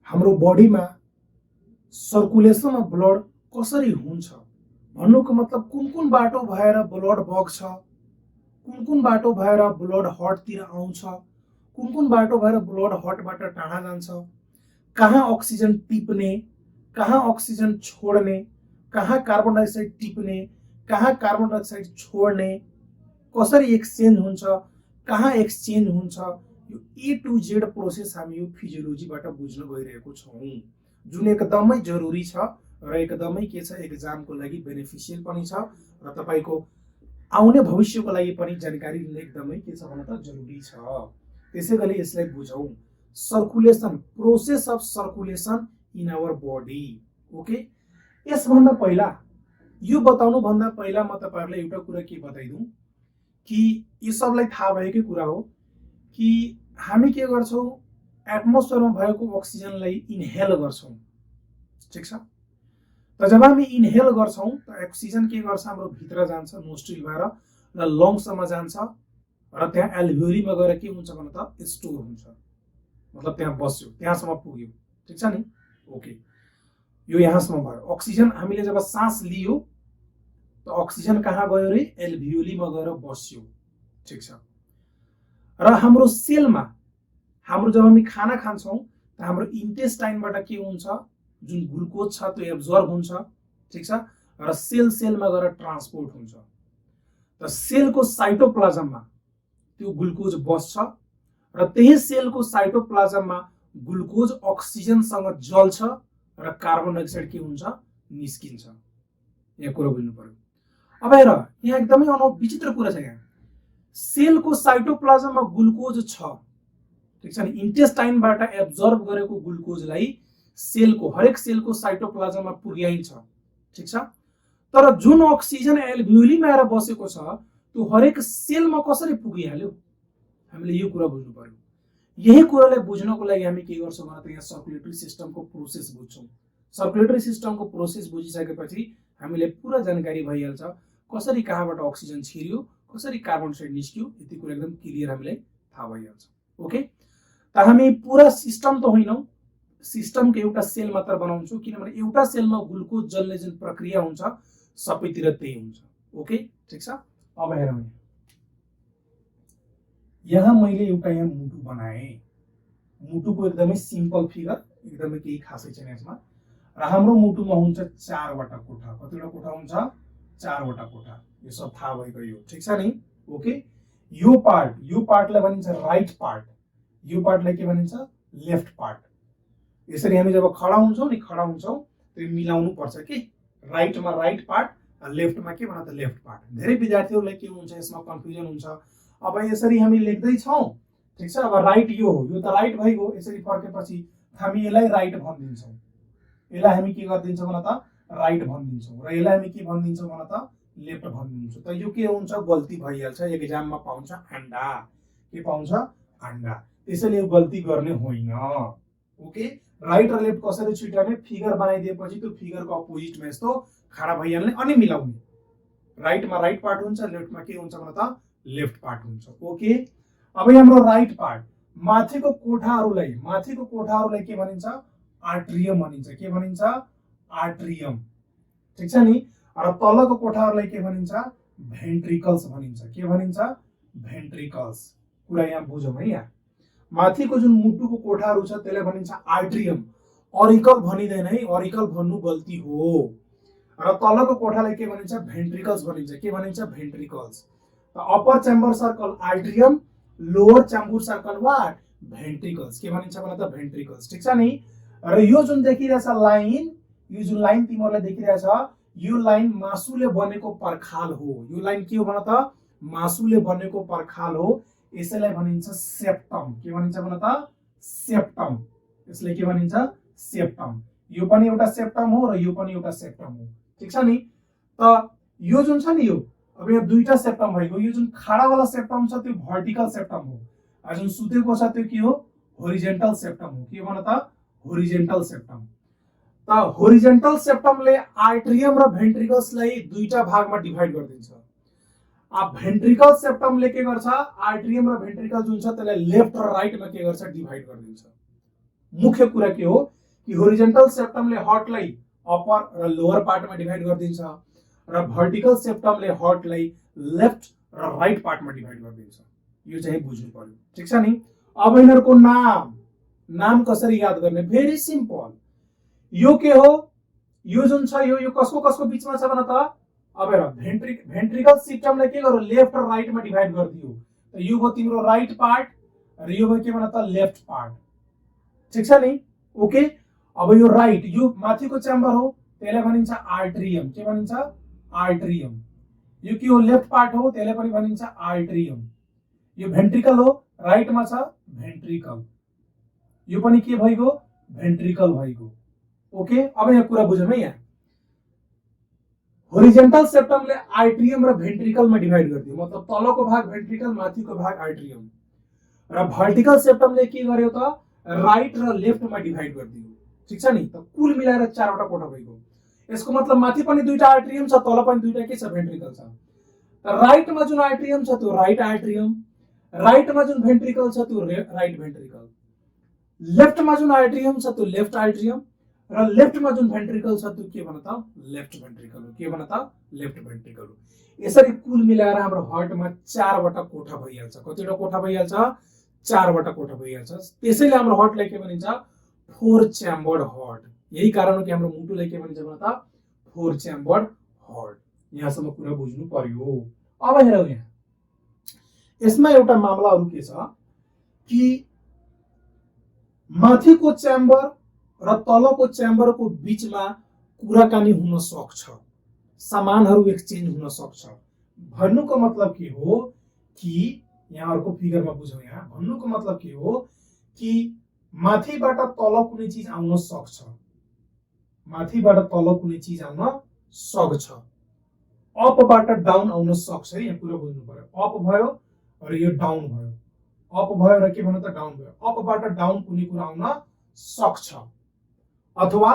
हाम्रो बडीमा circulation of blood कसरी हुन्छ भन्नुको मतलब कुन कुन बाटो भएर ब्लड बग्छ, कुन कुन बाटो भएर ब्लड हार्टतिर आउँछ, कुन कुन बाटो भएर ब्लड हार्टबाट टाढा जान्छ, कहाँ अक्सिजन टिप्ने, कहाँ अक्सिजन छोड्ने, कहाँ कार्बन डाइअक्साइड टिप्ने, कहाँ कार्बन डाइअक्साइड छोड्ने, कसरी एक्सचेन्ज हुन्छ, कहाँ एक्सचेन्ज हुन्छ, यो ए टु जेड प्रोसेस हामी यो फिजियोलोजीबाट बुझ्न गइरहेको छौँ, जुन एकदमै जरुरी छ र एकदमै के छ एक्जामको लागि बेनिफिसियल पनि छ र तपाईको आउने भविष्यको लागि पनि जानकारी लिन एकदमै के छ भने त जरुरी छ। त्यसैगरी यसलाई बुझौं। Circulation, process of circulation in our body. Okay, यसभन्दा पहिला यो बताउनु भन्दा पहिला म तपाईहरुलाई एउटा कुरा के बताइदुँ कि यो सबलाई थाहा भएकै कुरा हो कि हामी के गर्छौं, एटमोस्फियरमा भएको अक्सिजनलाई इन्हेल गर्छौं, ठीक छ। त जब हामी इन्हेल गर्छौं त अक्सिजन के गर्छ, हाम्रो भित्र जान्छ नोस्ट्रिल भएर र लङ्ससम्म जान्छ र त्यहाँ एल्भियोलीमा गएर के हुन्छ भने त स्टोर हुन्छ, मतलब त्यहाँ बस्यो, त्यहाँसम्म पुग्यो, ठीक छ नि। ओके, यो यहाँसम्म भयो। अक्सिजन हामीले जब सास लियो त अक्सिजन कहाँ गयो रे, एल्भियोलीमा गएर बस्यो, ठीक छ। र हाम्रो सेलमा, हाम्रो जब हामी खाना खान्छौं त हाम्रो इन्टेस्टाइनबाट के हुन्छ, जुन ग्लुकोज छ त्यो एब्जर्ब हुन्छ, ठीक छ, र सेलमा गएर ट्रान्सपोर्ट हुन्छ। त सेलको साइटोप्लाज्ममा त्यो ग्लुकोज बस्छ र त्यही सेलको साइटोप्लाज्ममा ग्लुकोज अक्सिजनसँग जल्छ र कार्बन डाइअक्साइड के हुन्छ, निस्किन्छ। यहाँ कुरा बुझ्नु पर्यो। अब हेर, यहाँ एकदमै विचित्र कुरा छ। यहाँ सेलको साइटोप्लाज्ममा ग्लुकोज छ, ठीक छ नि। इन्टेस्टाइनबाट एब्जर्ब गरेको ग्लुकोजलाई सेलको, हरेक सेलको साइटोप्लाज्ममा पुर्याइन्छ, ठीक छ। तर जुन अक्सिजन एल्भियोलीमा आएर बसेको छ त्यो हरेक सेलमा कसरी पुगिहाल्यो, हामीले यो कुरा बुझ्नु पर्यो। यही कुरालाई बुझ्नको लागि हामी के गर्छौँ भने यहाँ सर्कुलेटरी सिस्टमको प्रोसेस बुझ्छौँ। सर्कुलेटरी सिस्टमको प्रोसेस बुझिसकेपछि हामीले पूरा जानकारी भइहाल्छ, कसरी कहाँबाट अक्सिजन छिर्यो, कसरी कार्बन डाइअक्साइड निस्क्यो, यति कुरा एकदम क्लियर हामीलाई थाहा भइहाल्छ। ओके, त हामी पूरा सिस्टम त होइनौं, सिस्टमको एउटा सेल मात्र बनाउँछौँ, किनभने एउटा सेलमा ग्लुकोज जल्ने जुन प्रक्रिया हुन्छ सबैतिर त्यही हुन्छ। ओके, ठीक छ। अब हेरौँ, यहाँ मैले एउटा यहाँ मुटु बनाएँ। मुटुको एकदमै सिम्पल फिगर, एकदमै केही खासै छैन यसमा। र हाम्रो मुटुमा हुन्छ 4 वटा कोठा। कतिवटा कोठा हुन्छ? 4 वटा कोठा। यो सब थाहा भएको यो, ठीक छ नि। ओके, यो पार्टलाई भनिन्छ राइट पार्ट, यो पार्टलाई के भनिन्छ, लेफ्ट पार्ट। यसरी हामी जब खडा हुन्छौं नि, खडा हुन्छौं त्यो मिलाउनु पर्छ कि राइटमा राइट पार्ट, लेफ्टमा के भन्छ त लेफ्ट पार्ट। धेरै विद्यार्थीहरूलाई के हुन्छ, यसमा कन्फ्युजन हुन्छ। अब यसरी हामी लेख्दै छौं, ठीक छ। अब राइट यो हो, यो त राइट भइगयो। यसरी फर्केपछि हामी यसलाई राइट भनिदिन्छौं, यसलाई हामी के गरिदिन्छौं भने त राइट भनिदिन्छौं, र यसलाई हामी के भनिदिन्छौं भने त लेफ्ट भनिदिन्छौं। त यो के हुन्छ, गल्ती भइहाल्छ। एक्जाममा पाउँछ अंडा, के पाउँछ, अंडा। त्यसैले यो गल्ती गर्ने होइन। ओके, राइट र लेफ्ट कसरी छुट्याउने, फिगर बनाइदिएपछि त्यो फिगरको अपोजिटमा यस्तो खडा भइहाल्ने अनि मिलाउने। राइटमा राइट पार्ट हुन्छ, लेफ्टमा के हुन्छ भने त लेफ्ट पार्ट हुन्छ। ओके, अब हाम्रो राइट पार्ट, माथिको कोठाहरूलाई के भनिन्छ, आर्ट्रियम भनिन्छ। के भनिन्छ, आर्ट्रियम, ठीक छ नि। र तलको कोठाहरूलाई के भनिन्छ, भेन्ट्रिकल्स भनिन्छ। के भनिन्छ, भेन्ट्रिकल्स। कुरा यहाँ बुझौँ है। यहाँ माथिको जुन मुटुको कोठाहरू छ त्यसलाई भनिन्छ आर्ट्रियम। अरिकल भनिदैन है, अरिकल भन्नु गल्ती हो। र तलको कोठालाई के भनिन्छ, भेन्ट्रिकल्स भनिन्छ। के भनिन्छ, ventricles. Upper chamber circle atrium, lower chamber circle what, ventricles. के भनिन्छ भने त भेन्ट्रिकल्स, ठीक छ नि। र यो जुन देखिरहेछ लाइन, यो जुन लाइन तिमीहरुलाई देखिरहेछ, यो लाइन मासुले बनेको पर्खाल हो। यो लाइन के हो भने त मासुले बनेको पर्खाल हो। यसैलाई भनिन्छ सेप्टम। के भनिन्छ भने त सेप्टम। यसले के भनिन्छ, सेप्टम। यो पनि एउटा सेप्टम हो र यो पनि एउटा सेप्टम हो, ठीक छ नि। त यो जुन छ नि, यो अब यहाँ दुईटा सेप्टम भएको। यो जुन खडा वाला सेप्टम छ त्यो भर्टिकल सेप्टम हो, र जुन सुतेको छ त्यो के हो, होरिजेन्टल सेप्टम हो। के भन त, होरिजेन्टल सेप्टम। त होरिजेन्टल सेप्टमले आर्ट्रियम र भेन्ट्रिकल्सलाई दुईटा भागमा डिभाइड गरिदिन्छ। अब भेन्ट्रिकल सेप्टमले के गर्छ, आर्ट्रियम र भेन्ट्रिकल जुन छ त्यसलाई लेफ्ट र राइटमा के गर्छ, डिभाइड गरिदिन्छ। मुख्य कुरा के हो कि होरिजेन्टल सेप्टमले हार्टलाई अप्पर र लोअर पार्टमा डिभाइड गरिदिन्छ र भर्टिकल सेप्टमले हार्टलाई लेफ्ट र राइट पार्टमा डिभाइड गरिदिन्छ। यो चाहिँ बुझ्नु पर्यो, ठीक छ नि। अब यिनीहरूको नाम कसरी याद गर्ने? Very simple. यो के हो? यो जुन छ यो कसको कसको बीचमा छ भन त? अब हेर, भेन्ट्रिकल सिस्टमले के गर्यो? लेफ्ट र राइटमा डिभाइड गरिदियो। त यो भयो तिम्रो राइट पार्ट र यो भयो के भन त? लेफ्ट पार्ट, ठीक छ नि। ओके, अब यो राइट, यो माथिको च्याम्बर हो, त्यसलाई भनिन्छ आर्ट्रियम। के भनिन्छ? आर्ट्रियम। यो के हो? लेफ्ट पार्ट हो, त्यसलाई पनि भनिन्छ आर्ट्रियम। यो भेन्ट्रिकल हो, राइटमा छ भेन्ट्रिकल। यो पनि के भइगयो? भेन्ट्रिकल भइगयो। ओके, अब यहाँ कुरा बुझौँ है। यहाँ होरिजेन्टल सेप्टमले आर्ट्रियम र भेन्ट्रिकलमा डिभाइड गरिदियो, मतलब तलको भाग भेन्ट्रिकल, माथिको भाग आर्ट्रियम। र भर्टिकल सेप्टमले के गर्यो त? राइट र लेफ्टमा डिभाइड गरिदियो, ठीक छ नि। त कुल मिलाएर 4 वटा कोठा भइगयो। यसको मतलब माथि पनि दुईटा आर्ट्रियम छ, तल पनि दुईटा के छ? भेन्ट्रिकल छ। राइटमा जुन आर्ट्रियम छ त्यो राइट आर्ट्रियम, राइटमा जुन भेन्ट्रिकल छ त्यो राइट भेन्ट्रिकल, लेफ्टमा जुन आर्ट्रियम छ त्यो लेफ्ट आर्ट्रियम, र लेफ्टमा जुन भेन्ट्रिकल छ त्यो के भन त? लेफ्ट भेन्ट्रिकल हो। के भन त? लेफ्ट भेन्ट्रिकल हो। यसरी कुल मिलाएर हाम्रो हार्टमा 4 वटा कोठा भइहाल्छ। कतिवटा कोठा भइहाल्छ? 4 वटा कोठा भइहाल्छ। त्यसैले हाम्रो हार्टलाई के भनिन्छ? 4 च्याम्बर्ड हार्ट। यही कारण हो कि हाम्रो मुटुलाई के भनिन्छ भन त? 4 च्याम्बर्ड हार्ट। यहाँसम्म कुरा बुझ्नु पर्यो। अब हेरौँ, यहाँ यसमा एउटा मामला अरु के छ कि माथिको च्याम्बर र तलको च्याम्बरको बीचमा कुराकानी हुन सक्छ, सामानहरु एक्सचेन्ज हुन सक्छ। भन्नुको मतलब के हो कि यहाँ अर्को फिगरमा बुझौँ। यहाँ भन्नुको मतलब के हो कि माथिबाट तल कुनै चीज आउन सक्छ, माथिबाट तल कुनै चीज आउन सक्छ, अपबाट डाउन आउन सक्छ। यहाँ कुरा बुझ्नु पर्यो। अप भयो र यो डाउन भयो, अप भयो र के भन्नु त? डाउन भयो। अपबाट डाउन कुनै कुरा आउन सक्छ। अथवा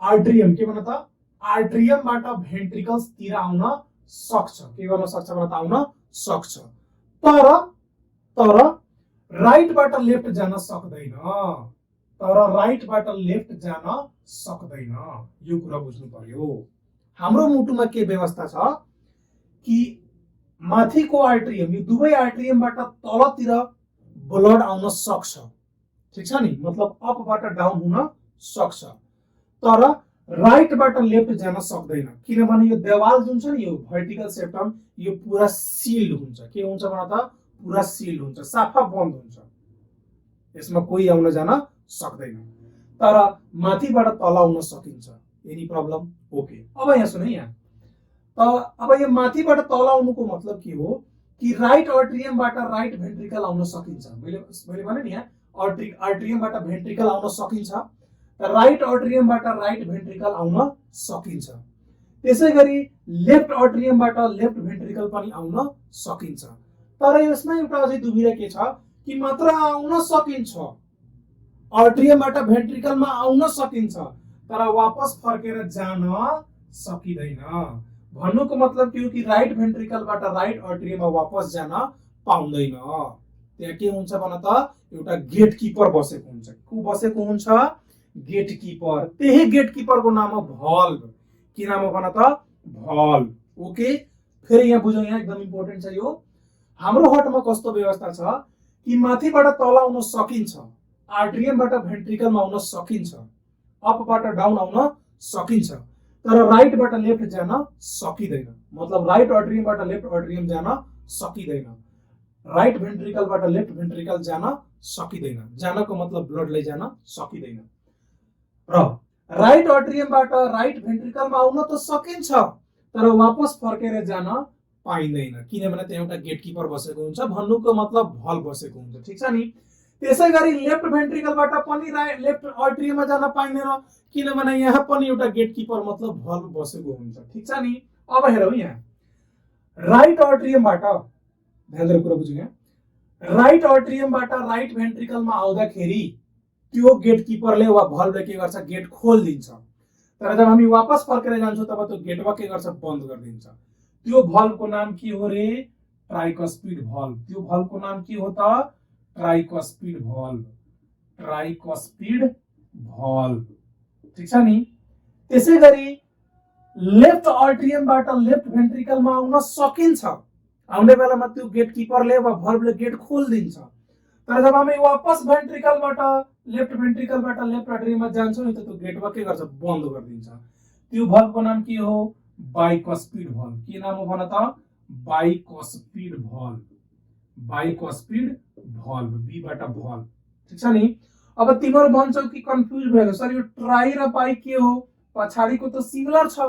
आर्ट्रियम, के भन्नु त? आर्ट्रियमबाट भेन्ट्रिकल्स तिर आउन सक्छ। के गर्न सक्छ भन त? आउन सक्छ। तर राइटबाट लेफ्ट जान सक्दैन, तर राइटबाट लेफ्ट जान सक्दैन। यो कुरा बुझ्नु पर्यो। हाम्रो मुटुमा के व्यवस्था छ कि माथिको आर्ट्रियम, यो दुवै आर्ट्रियमबाट तलतिर ब्लड आउन सक्छ, ठीक छ नि। मतलब अपबाट डाउन हुन सक्छ, तर राइटबाट लेफ्ट जान सक्दैन। किनभने यो देवाल जुन छ नि, यो भर्टिकल सेप्टम, यो पुरा सिल्ड हुन्छ। के हुन्छ भन त? पुरा सिल्ड हुन्छ, साफा बन्द हुन्छ। यसमा कोही आउन जान सक्दैन, तर माथिबाट तल आउन सकिन्छ। Any problem? ओके। अब यहाँ सुन, यहाँ अब यो माथिबाट तल आउनुको मतलब के हो कि राइट आर्ट्रियमबाट राइट भेन्ट्रिकल आउन सकिन्छ। मैले भने नि, यहाँ आर्ट्रियमबाट भेन्ट्रिकल आउन सकिन्छ, राइट आर्ट्रियमबाट राइट भेन्ट्रिकल आउन सकिन्छ। त्यसैगरी लेफ्ट आर्ट्रियमबाट लेफ्ट भेन्ट्रिकल पनि आउन सकिन्छ। तर यसमा एउटा अझै दुविधा के छ कि मात्र आउन सकिन्छ, आर्ट्रियमबाट भेन्ट्रिकलमा आउन सकिन्छ, तर वापस फर्केर जान सकिदैन। भन्नुको मतलब के हो कि राइट भेन्ट्रिकलबाट राइट आर्ट्रियममा वापस जान पाउँदैन। त्यहाँ के हुन्छ भन त? एउटा गेटकीपर बसेको हुन्छ। को बसेको हुन्छ? गेटकीपर। त्यही गेटकीपरको नाम हो भल्भ। के नाम हो भन त? भल्भ। ओके, फेरि यहाँ बुझौँ। यहाँ एकदम इम्पोर्टेन्ट छ यो। हाम्रो हार्टमा कस्तो व्यवस्था छ कि माथिबाट तल आउन सकिन्छ, आर्ट्रियमबाट भेन्ट्रिकलमा आउन सकिन्छ, अपबाट डाउन आउन सकिन्छ, तर राइटबाट लेफ्ट जान सकिदैन। मतलब राइट आर्ट्रियमबाट लेफ्ट आर्ट्रियम जान सकिदैन, राइट भेन्ट्रिकलबाट लेफ्ट भेन्ट्रिकल जान सकिदैन। जानको मतलब ब्लडलाई जान सकिदैन। र राइट आर्ट्रियमबाट राइट भेन्ट्रिकलमा आउन त सकिन्छ, तर वापस फर्केर जान पाइँदैन। किनभने त्यहाँ एउटा गेटकीपर बसेको हुन्छ। भन्नुको मतलब भल्भ बसेको हुन्छ, ठीक छ नि। त्यसैगरी लेफ्ट भेन्ट्रिकलबाट पनि लेफ्ट आर्ट्रियममा जान पाइँदैन, किनभने यहाँ पनि एउटा गेटकीपर मतलब भल्भ बसेको हुन्छ, ठीक छ नि। अब हेरौँ, यहाँ राइट आर्ट्रियमबाट, ध्यान दिएर कुरा बुझौँ। यहाँ राइट आर्ट्रियमबाट राइट भेन्ट्रिकलमा आउँदाखेरि त्यो गेटकीपरले वा भल्भले के गर्छ? गेट खोलिदिन्छ। तर जब हामी वापस फर्केर जान्छौँ तब त्यो गेटवा के गर्छ? बन्द गरिदिन्छ। त्यो भल्भको नाम के हो रे? Tricuspid valve. त्यो भल्भको नाम के हो त? Tricuspid valve. ट्राइकस्पिड भल्भ ठीक छ नि। त्यसै गरी लेफ्ट अट्रियमबाट लेफ्ट भेन्ट्रिकलमा आउन सकिन्छ, आउने बेलामा त्यो गेट किपरले वा भल्भले गेट खोलिदिन्छ। तर जब हामी वापस भेन्ट्रिकलबाट लेफ्ट भेन्ट्रिकलबाट लेफ्ट अट्रियममा जान्छौँ नि त त्यो गेटमा के गर्छ, बन्द गरिदिन्छ। त्यो भल्भको नाम के हो, बाइकस्पिड भल्भ। के नाम हो भन त, बाइकस्पिड भल्भ, बाइकस्पिड भल्भ, बीबाट भल्भ ठीक छ नि। अब तिम्रो भन्छौ कि कन्फ्युज भयो सर यो ट्राई र बाई के हो, पछाडीको त सिमिलर छ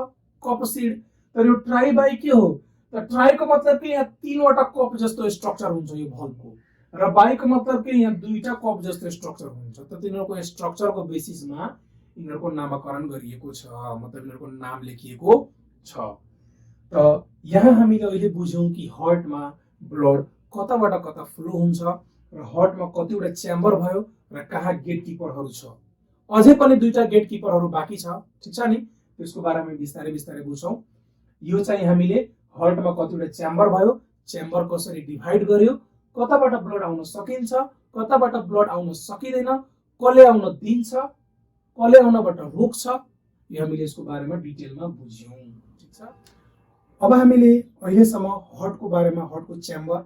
कप सीड, तर यो ट्राई बाई के हो, त ट्राई को मतलब के यहाँ तीनवटा कप जस्तो स्ट्रक्चर हुन्छ यो भल्भको, र बाई को मतलब के यहाँ दुईटा कप जस्तो स्ट्रक्चर हुन्छ। त तिनीहरुको स्ट्रक्चरको बेसिसमा यिनीहरुको नामकरण गरिएको छ, मतलब यिनीहरुको नाम लेखिएको छ। त यहाँ हामीले अहिले बुझ्यौं कि हार्टमा ब्लड कताबाट कता फ्लो हुन्छ र हार्टमा कतिवटा च्याम्बर भयो र कहाँ गेट किपरहरु छ। अझै पनि दुईटा गेट किपरहरु बाँकी छ ठीक छ नि, त्यसको बारेमा बिस्तारै बिस्तारै बुझ्छौं। यो चाहिँ हामीले हार्टमा कतिवटा च्याम्बर भयो, च्याम्बर कसरी डिभाइड गर्यो, कताबाट ब्लड आउन सकिन्छ, कताबाट ब्लड आउन सकिदैन, कसले आउन दिन्छ, कसले आउनबाट रोक्छ, यो हामीले यसको बारेमा डिटेलमा बुझ्यौं ठीक छ। अब हामीले अहिलेसम्म हार्टको बारेमा, हार्टको च्याम्बर,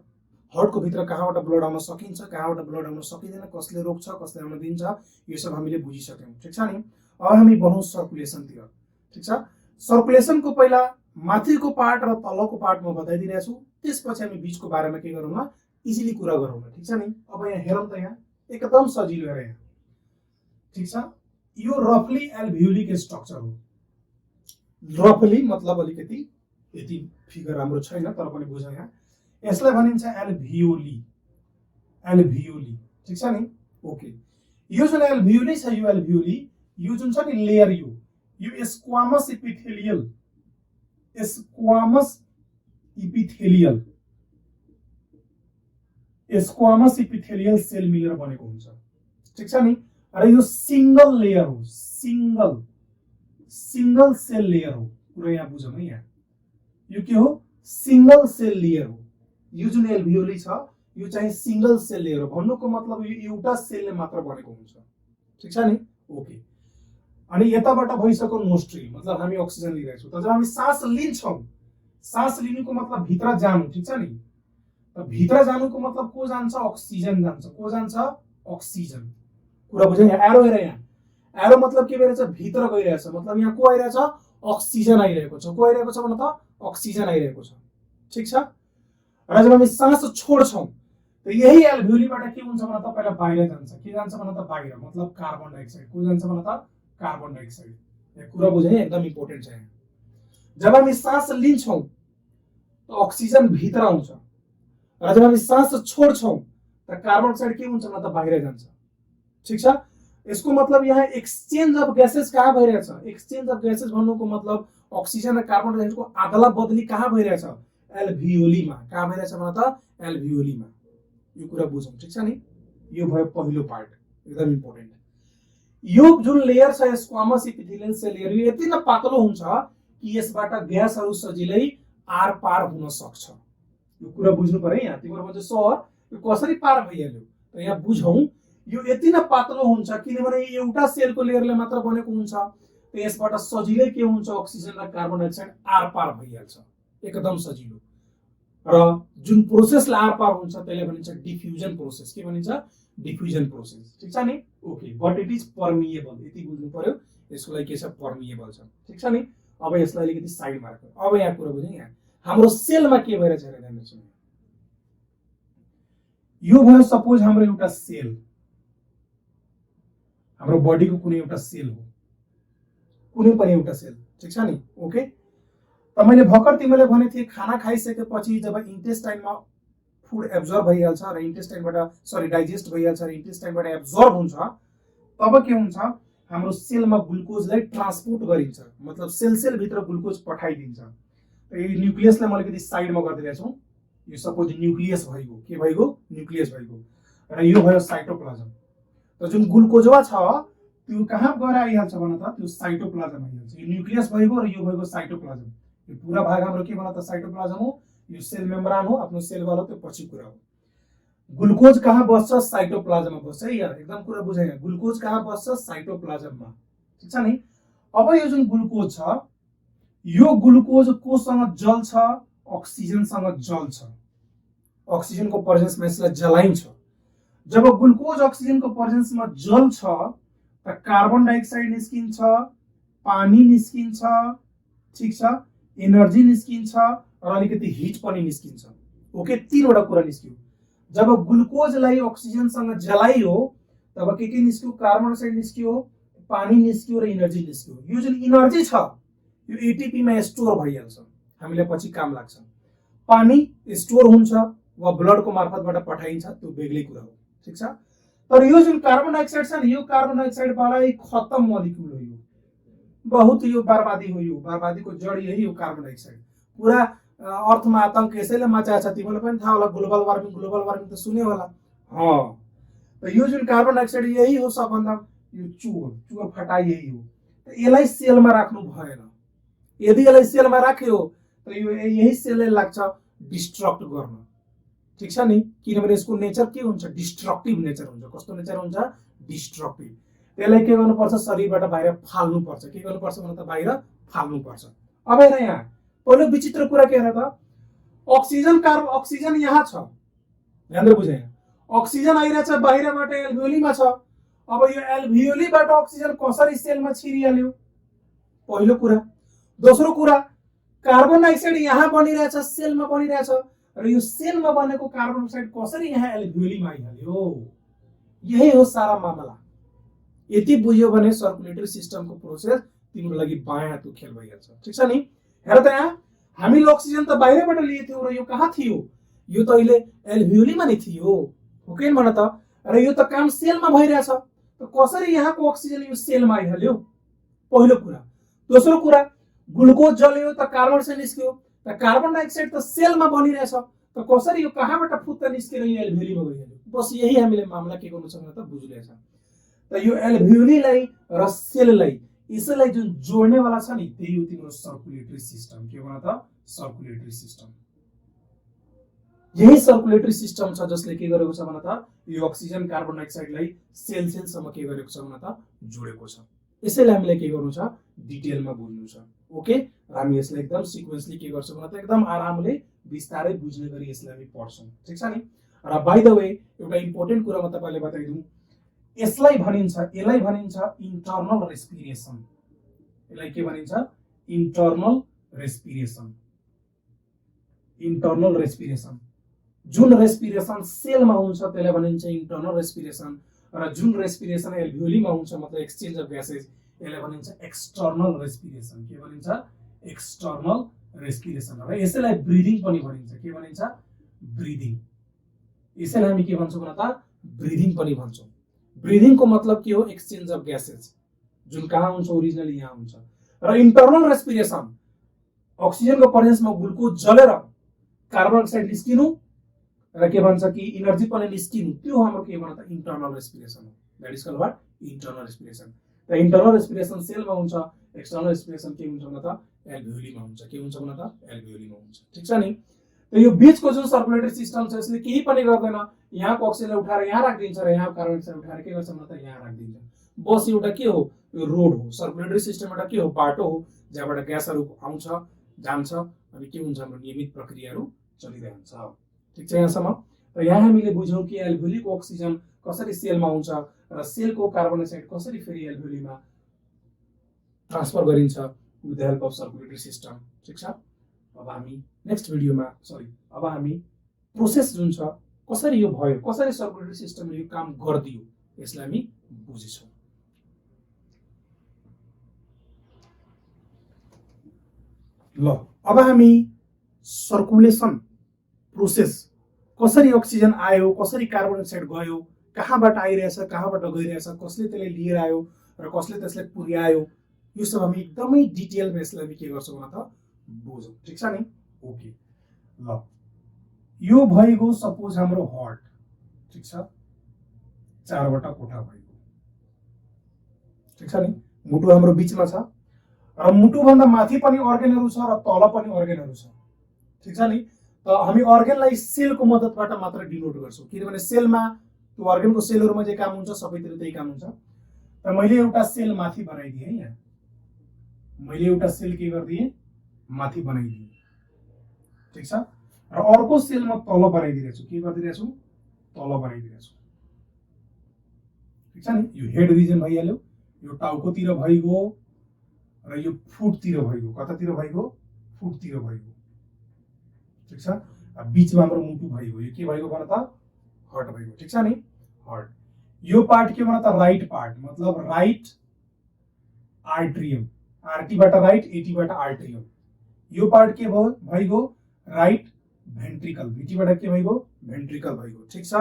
हार्टको भित्र कहाँबाट ब्लड आउन सकिन्छ, कहाँबाट ब्लड आउन सकिदैन, कसले रोक्छ, कसले आउन दिन्छ, यो सब हामीले बुझिसक्यौं ठीक छ नि। अब हामी बढौं सर्कुलेसनतिर ठीक छ। सर्कुलेसनको पहिला माथिको पार्ट र तलको पार्ट म बताइदिरहेको छु, त्यसपछि हामी बीचको बारेमा के गरौँ न, इजिली कुरा गरौँ न ठीक छ नि। अब यहाँ हेरौँ त, यहाँ एकदम सजिलो है यहाँ ठीक छ। यो रफली एल्भियोलिक स्ट्रक्चर हो, रफली मतलब अलिकति यति फिगर राम्रो छैन तर पनि बुझौँ। यहाँ यसलाई भनिन्छ एल्भियोली, एल्भियोली ठीक छ नि। ओके, यो जुन एल्भियोली छ, यो एल्भियोली यो जुन छ नि लेयर, यो squamous epithelial, squamous epithelial, squamous epithelial cell मिलेर बनेको हुन्छ ठीक छ नि। र यो सिंगल लेयर हो, सिंगल सिंगल सेल लेयर हो। कुरा यहाँ बुझौँ है, यहाँ यो के हो, सिंगल सेल लेयर हो। यो जुन एल्भियोली छ यो चाहिँ सिंगल सेल लेयर हो, भन्नुको मतलब यो एउटा सेलले मात्र बनेको हुन्छ ठीक छ नि। ओके, अनि यताबाट भइसक्यो नोस्ट्रिल, मतलब हामी अक्सिजन लिइरहेको छौँ। त जब हामी सास लिन्छौँ, सास लिनुको मतलब भित्र जानु ठीक छ नि। त भित्र जानुको मतलब को जान्छ, अक्सिजन जान्छ। को जान्छ, अक्सिजन। कुरा बुझ्यौ, यहाँ एरो हेर, यहाँ एरो मतलब के भइरहेछ, भित्र गइरहेछ, मतलब यहाँ को आइरहेछ, अक्सिजन आइरहेको छ। को आइरहेको छ भन त, अक्सिजन आइरहेको छ ठीक छ। र जब हामी सास छोड्छौं त यही एल्भियोलीबाट के हुन्छ भन त, पहिला बाहिर जान्छ। के जान्छ भन त, बाहिर, मतलब कार्बन डाइअक्साइड। को जान्छ भन त, कार्बन डाइअक्साइड। यहाँ कुरा बुझ्यौ, एकदम इम्पोर्टेन्ट छ यहाँ। जब हामी सास लिन्छौं त अक्सिजन भित्र आउँछ, र जब हामी सास छोड्छौं त कार्बन डाइअक्साइड के हुन्छ भन त, बाहिर जान्छ ठीक छ। यसको मतलब यहाँ एक्सचेन्ज अफ ग्यासेस कहाँ भइरहेछ, एक्सचेन्ज अफ ग्यासेस भन्नुको मतलब अक्सिजन र कार्बन डाइअक्साइडको आदला बदली कहाँ भइरहेछ, एल्भियोलीमा। कहाँ भइरहेछ भन त, एल्भियोलीमा। यो कुरा बुझौँ ठीक छ नि। यो भयो पहिलो पार्ट, एकदम इम्पोर्टेन्ट। यो जुन लेयर छ स्क्वामस इपिथेलियल सेल लेयर, यो यति नै पातलो हुन्छ कि यसबाट ग्यासहरु सजिलै आर पार हुन सक्छ। यो कुरा बुझ्नु पर्यो यहाँ। तिम्रो भन्छ सर यो कसरी पार भइहाल्यो, त यहाँ बुझौँ। यो यति नै पातलो हुन्छ किनभने यो एउटा सेलको लेयरले मात्र बनेको हुन्छ, त यसबाट सजिलै के हुन्छ, अक्सिजन र कार्बन डाइअक्साइड आर पार भइहाल्छ, एकदम सजिलो। र जुन प्रोसेसले आर पार हुन्छ त्यसले भनिन्छ डिफ्युजन प्रोसेस। के भनिन्छ, डिफ्युजन प्रोसेस ठीक छ नि। ओके, बट इट इज पर्मिएबल, यति बुझ्नु पर्यो। यसको लागि के छ, पर्मिएबल छ ठीक छ नि। अब यसलाई अलिकति साइडमा राखौँ। अब यहाँ कुरा बुझ्यौ, यहाँ हाम्रो सेलमा के भइरहेछ हेरेर ध्यान दिनुस्। यो भयो सपोज हाम्रो एउटा सेल, हाम्रो बडीको कुनै एउटा सेल हो, कुनै पनि एउटा सेल ठीक छ नि। ओके, त मैले भर्खर तिमीलाई भने थिए खाना खाइसकेपछि जब इन्टेस्टाइनमा फुड एब्जर्ब भइहाल्छ र इन्टेस्टाइनबाट डाइजेस्ट भइहाल्छ र इन्टेस्टाइनबाट एब्जर्ब हुन्छ, तब के हुन्छ, हाम्रो सेलमा ग्लुकोजलाई ट्रान्सपोर्ट गरिन्छ, मतलब सेल भित्र ग्लुकोज पठाइदिन्छ। त यो न्युक्लियसलाई म अलिकति साइडमा गरिदिरहेको छु। यो सपोज न्युक्लियस भइगयो, के भइगयो, न्युक्लियस भइगयो, र यो भयो साइटोप्लाज्म। त जुन ग्लुकोजवा छ त्यो कहाँ गएर आइहाल्छ भन त, त्यो साइटोप्लाज्म आइहाल्छ। यो न्युक्लियस भइगयो र यो भइगयो साइटोप्लाज्म। यो पूरा भाग हाम्रो के भन त, साइटोप्लाज्म हो। यो सेल मेम्ब्रेन हो, आफ्नो सेल वाला त्यो पछि कुरा हो। ग्लुकोज कहाँ बस्छ? साइटोप्लाज्ममा बस्छ है यार, एकदम कुरा बुझाइ। ग्लुकोज कहाँ बस्छ? साइटोप्लाज्ममा, ठीक छ नि। अब यो जुन ग्लुकोज छ, यो ग्लुकोज कोसँग जल्छ? अक्सिजनसँग जल्छ। अक्सिजनको प्रेजेन्समा यसलाई जलाइन्छ। जब ग्लुकोज अक्सिजनको प्रेजेन्समा जल्छ त कार्बन डाइअक्साइड निस्किन्छ, पानी निस्किन्छ, ठीक छ, एनर्जी निस्किन्छ र अलिकति हिट पनि निस्किन्छ। ओके, तीनवटा कुरा निस्क्यो। जब ग्लुकोजलाई अक्सिजनसँग जलाइयो तब के निस्क्यो? कार्बन डाइअक्साइड निस्क्यो, पानी निस्क्यो र एनर्जी निस्क्यो। यो जुन एनर्जी छ यो एटीपी मा स्टोर भइहाल्छ, हामीलाई पछि काम लाग्छ। पानी स्टोर हुन्छ वा ब्लडको मार्फतबाट पठाइन्छ, त्यो बेग्लै कुरा हो, ठीक छ। तर यो जुन कार्बन डाइअक्साइड छ नि, यो कार्बन डाइअक्साइडबाटै खत्तम मोलिक्युल हो। यो बहुत यो बर्बादी हो, यो बर्बादीको जड यही हो कार्बन डाइअक्साइड। पुरा अर्थमा आतंक यसैले मचाएको छ, तिमीलाई पनि थाहा होला। ग्लोबल वार्मिङ त सुन्यो होला। त यो जुन कार्बन डाइअक्साइड यही हो सबभन्दा, यो चोर फटाइ यही हो। त यसलाई सेलमा राख्नु भएन। यदि यसलाई सेलमा राख्यो त यो यही सेलले लाग्छ डिस्ट्रक्ट गर्न, ठीक छ नि। किनभने यसको नेचर के हुन्छ? डिस्ट्रक्टिभ नेचर हुन्छ। कस्तो नेचर हुन्छ? डिस्ट्रक्टिभ। त्यसलाई के गर्नुपर्छ? शरीरबाट बाहिर फाल्नुपर्छ। के गर्नुपर्छ भने त बाहिर फाल्नुपर्छ। अब हेर यहाँ पहिलो विचित्र कुरा के हेर त, अक्सिजन यहाँ छ, ध्यान बुझे। अक्सिजन आइरहेछ बाहिरबाट, एल्भियोलीमा छ। अब यो एल्भियोलीबाट अक्सिजन कसरी सेलमा छिरिहाल्यो? पहिलो कुरा। दोस्रो कुरा, कार्बन डाइअक्साइड यहाँ बनिरहेछ, सेलमा बनिरहेछ र यो सेलमा बनेको कार्बन डाइअक्साइड कसरी यहाँ एल्भियोलीमा आइहाल्यो? यही हो सारा मामला। यति बुझ्यो भने सर्कुलेटरी सिस्टमको प्रोसेस तिम्रो लागि बायाँ हातको खेल भइहाल्छ, ठीक छ नि। हेर त यहाँ हामीले अक्सिजन त बाहिरबाट लिएको र यो कहाँ थियो? यो त अहिले एल्भियोलीमा नै थियो, हो कि भन त। र यो त काम सेलमा भइरहेछ, त कसरी यहाँको अक्सिजन यो सेलमा आइहाल्यो? पहिलो कुरा। दोस्रो कुरा, ग्लुकोज जल्यो त कार्बन डाइअक्साइड निस्क्यो, त कार्बन डाइअक्साइड त सेलमा बनिरहेछ, त कसरी यो कहाँबाट फुत्त निस्केर यो एल्भियोलीमा गइहाल्यो? बस यही हामीले मामला के गर्नु छ भने त बुझिरहेछ। त यो एल्भियोलीलाई र सेललाई यसैलाई जुन जोड्नेवाला छ नि, त्यही हो तिम्रो सर्कुलेटरी सिस्टम। के भन त? Circulatory system. यही सर्कुलेटरी सिस्टम छ जसले के गरेको छ भन त? यो अक्सिजन कार्बन डाइअक्साइडलाई सेलसम्म के गरेको छ भन त? जोडेको छ। यसैले हामीले के गर्नु छ? डिटेलमा बुझ्नु छ। ओके, र हामी यसलाई एकदम सिक्वेन्सली के गर्छौँ भन त? एकदम आरामले बिस्तारै बुझ्ने गरी यसलाई हामी पढ्छौँ, ठीक छ नि। र बाइ द वे एउटा इम्पोर्टेन्ट कुरा म तपाईलाई बताइदिउँ, यसलाई भनिन्छ इन्टर्नल रेस्पिरेसन। यसलाई के भनिन्छ? Internal respiration. Internal respiration. जुन रेस्पिरेसन सेलमा हुन्छ त्यसलाई भनिन्छ इन्टर्नल रेस्पिरेसन, र जुन रेस्पिरेसन एल्भियोलीमा हुन्छ मतलब एक्सचेन्ज अफ ग्यासेस, यसलाई भनिन्छ एक्सटर्नल रेस्पिरेसन। के भनिन्छ? External respiration. र यसैलाई ब्रिदिङ पनि भनिन्छ। के भनिन्छ? ब्रिदिङ। यसैलाई हामी के भन्छौँ भन त? ब्रिदिङ पनि भन्छौँ। ब्रिदिङको मतलब के हो? एक्सचेन्ज अफ ग्यासेस, जुन कहाँ हुन्छ? ओरिजिनली यहाँ हुन्छ। र इन्टर्नल रेस्पिरेसन, अक्सिजनको प्रेजेन्समा ग्लुकोज जलेर कार्बन डाइअक्साइड निस्किनु र के भन्छ कि एनर्जी पनि निस्किनु, त्यो हाम्रो के भन्छ त? इन्टर्नल रेस्पिरेसन हो। That is called what? Internal respiration. त इन्टर्नल रेस्पिरेसन सेलमा हुन्छ, एक्सटर्नल रेस्पिरेसन के हुन्छ भन त? एल्भियोलीमा हुन्छ। के हुन्छ भन त? एल्भियोलीमा हुन्छ, ठीक छ नि। त यो बीचको जुन सर्कुलेटरी सिस्टम छ यसले केही पनि गर्दैन, यहाँको अक्सिजनलाई उठाएर यहाँ राखिदिन्छ र यहाँ कार्बन डाइअक्साइड उठाएर के गर्छ भन त? यहाँ राखिदिन्छ। बस एउटा के हो? यो रोड हो। सर्कुलेटरी सिस्टम एउटा के हो? बाटो हो, जहाँबाट ग्यासहरू आउँछ जान्छ अनि के हुन्छ? हाम्रो नियमित प्रक्रियाहरू चलिरहन्छ, ठीक छ यहाँसम्म। र यहाँ हामीले बुझ्यौँ कि एल्भियोलीको अक्सिजन कसरी सेलमा आउँछ र सेलको कार्बन डाइअक्साइड कसरी फेरि एल्भियोलीमा ट्रान्सफर गरिन्छ with the help of circulatory system, ठीक छ। अब हामी नेक्स्ट भिडियोमा अब हामी प्रोसेस जुन छ कसरी यो भयो, कसरी सर्कुलेटरी सिस्टमले यो काम गर्दियो, यसलाई हामी बुझ्छौँ। ल अब हामी सर्कुलेसन प्रोसेस, कसरी अक्सिजन आयो, कसरी कार्बन डाइअक्साइड गयो, कहाँबाट आइरहेछ, कहाँबाट गइरहेछ, कसले त्यसलाई लिएर आयो र कसले त्यसलाई पुर्यायो, यो सब हामी एकदमै डिटेलमा यसलाई हामी के गर्छौँ भन त? बुझौँ, ठिक छ नि। ओके, ल यो भइगयो सपोज हाम्रो हार्ट, ठिक छ, चारवटा कोठा भइगयो, ठिक छ नि। मुटु हाम्रो बीचमा छ र मुटु भन्दा माथि पनि अर्गेनहरु छ र तल पनि अर्गेनहरु छ, ठिक छ नि। त हामी अर्गेनलाई सेलको मद्दतबाट मात्र डिनोट गर्छौँ, किनभने सेलमा त्यो अर्गेनको सेलहरुमा जे काम हुन्छ सबैतिर त्यही काम हुन्छ। त मैले एउटा सेल माथि बनाइदिएँ यहाँ, मैले एउटा सेल के गरिदिएँ माथि बनाइदिएँ, ठीक छ। र अर्को सेल म तल बनाइदिरहेको छु, के गरिदिरहेको छु तल बनाइदिरहेको छु, ठीक छ नि। यो हेड रिजन भइहाल्यो, यो टाउकोतिर भइगयो र यो फुटतिर भइगयो, कतातिर भइगयो फुटतिर भइगयो, ठीक छ। बीचमा हाम्रो मुटु भइगयो, यो के भइगयो भन त हार्ट भइगयो, ठीक छ नि हार्ट। यो पार्ट के भन त राइट पार्ट, मतलब राइट आर्ट्रियम, आरटी बाट राइट एटी बाट आर्ट्रियम। यो पार्ट के भयो भइगयो राइट भेन्ट्रिकल, भिटी बाट के भइगयो भेन्ट्रिकल भइगयो, ठीक छ।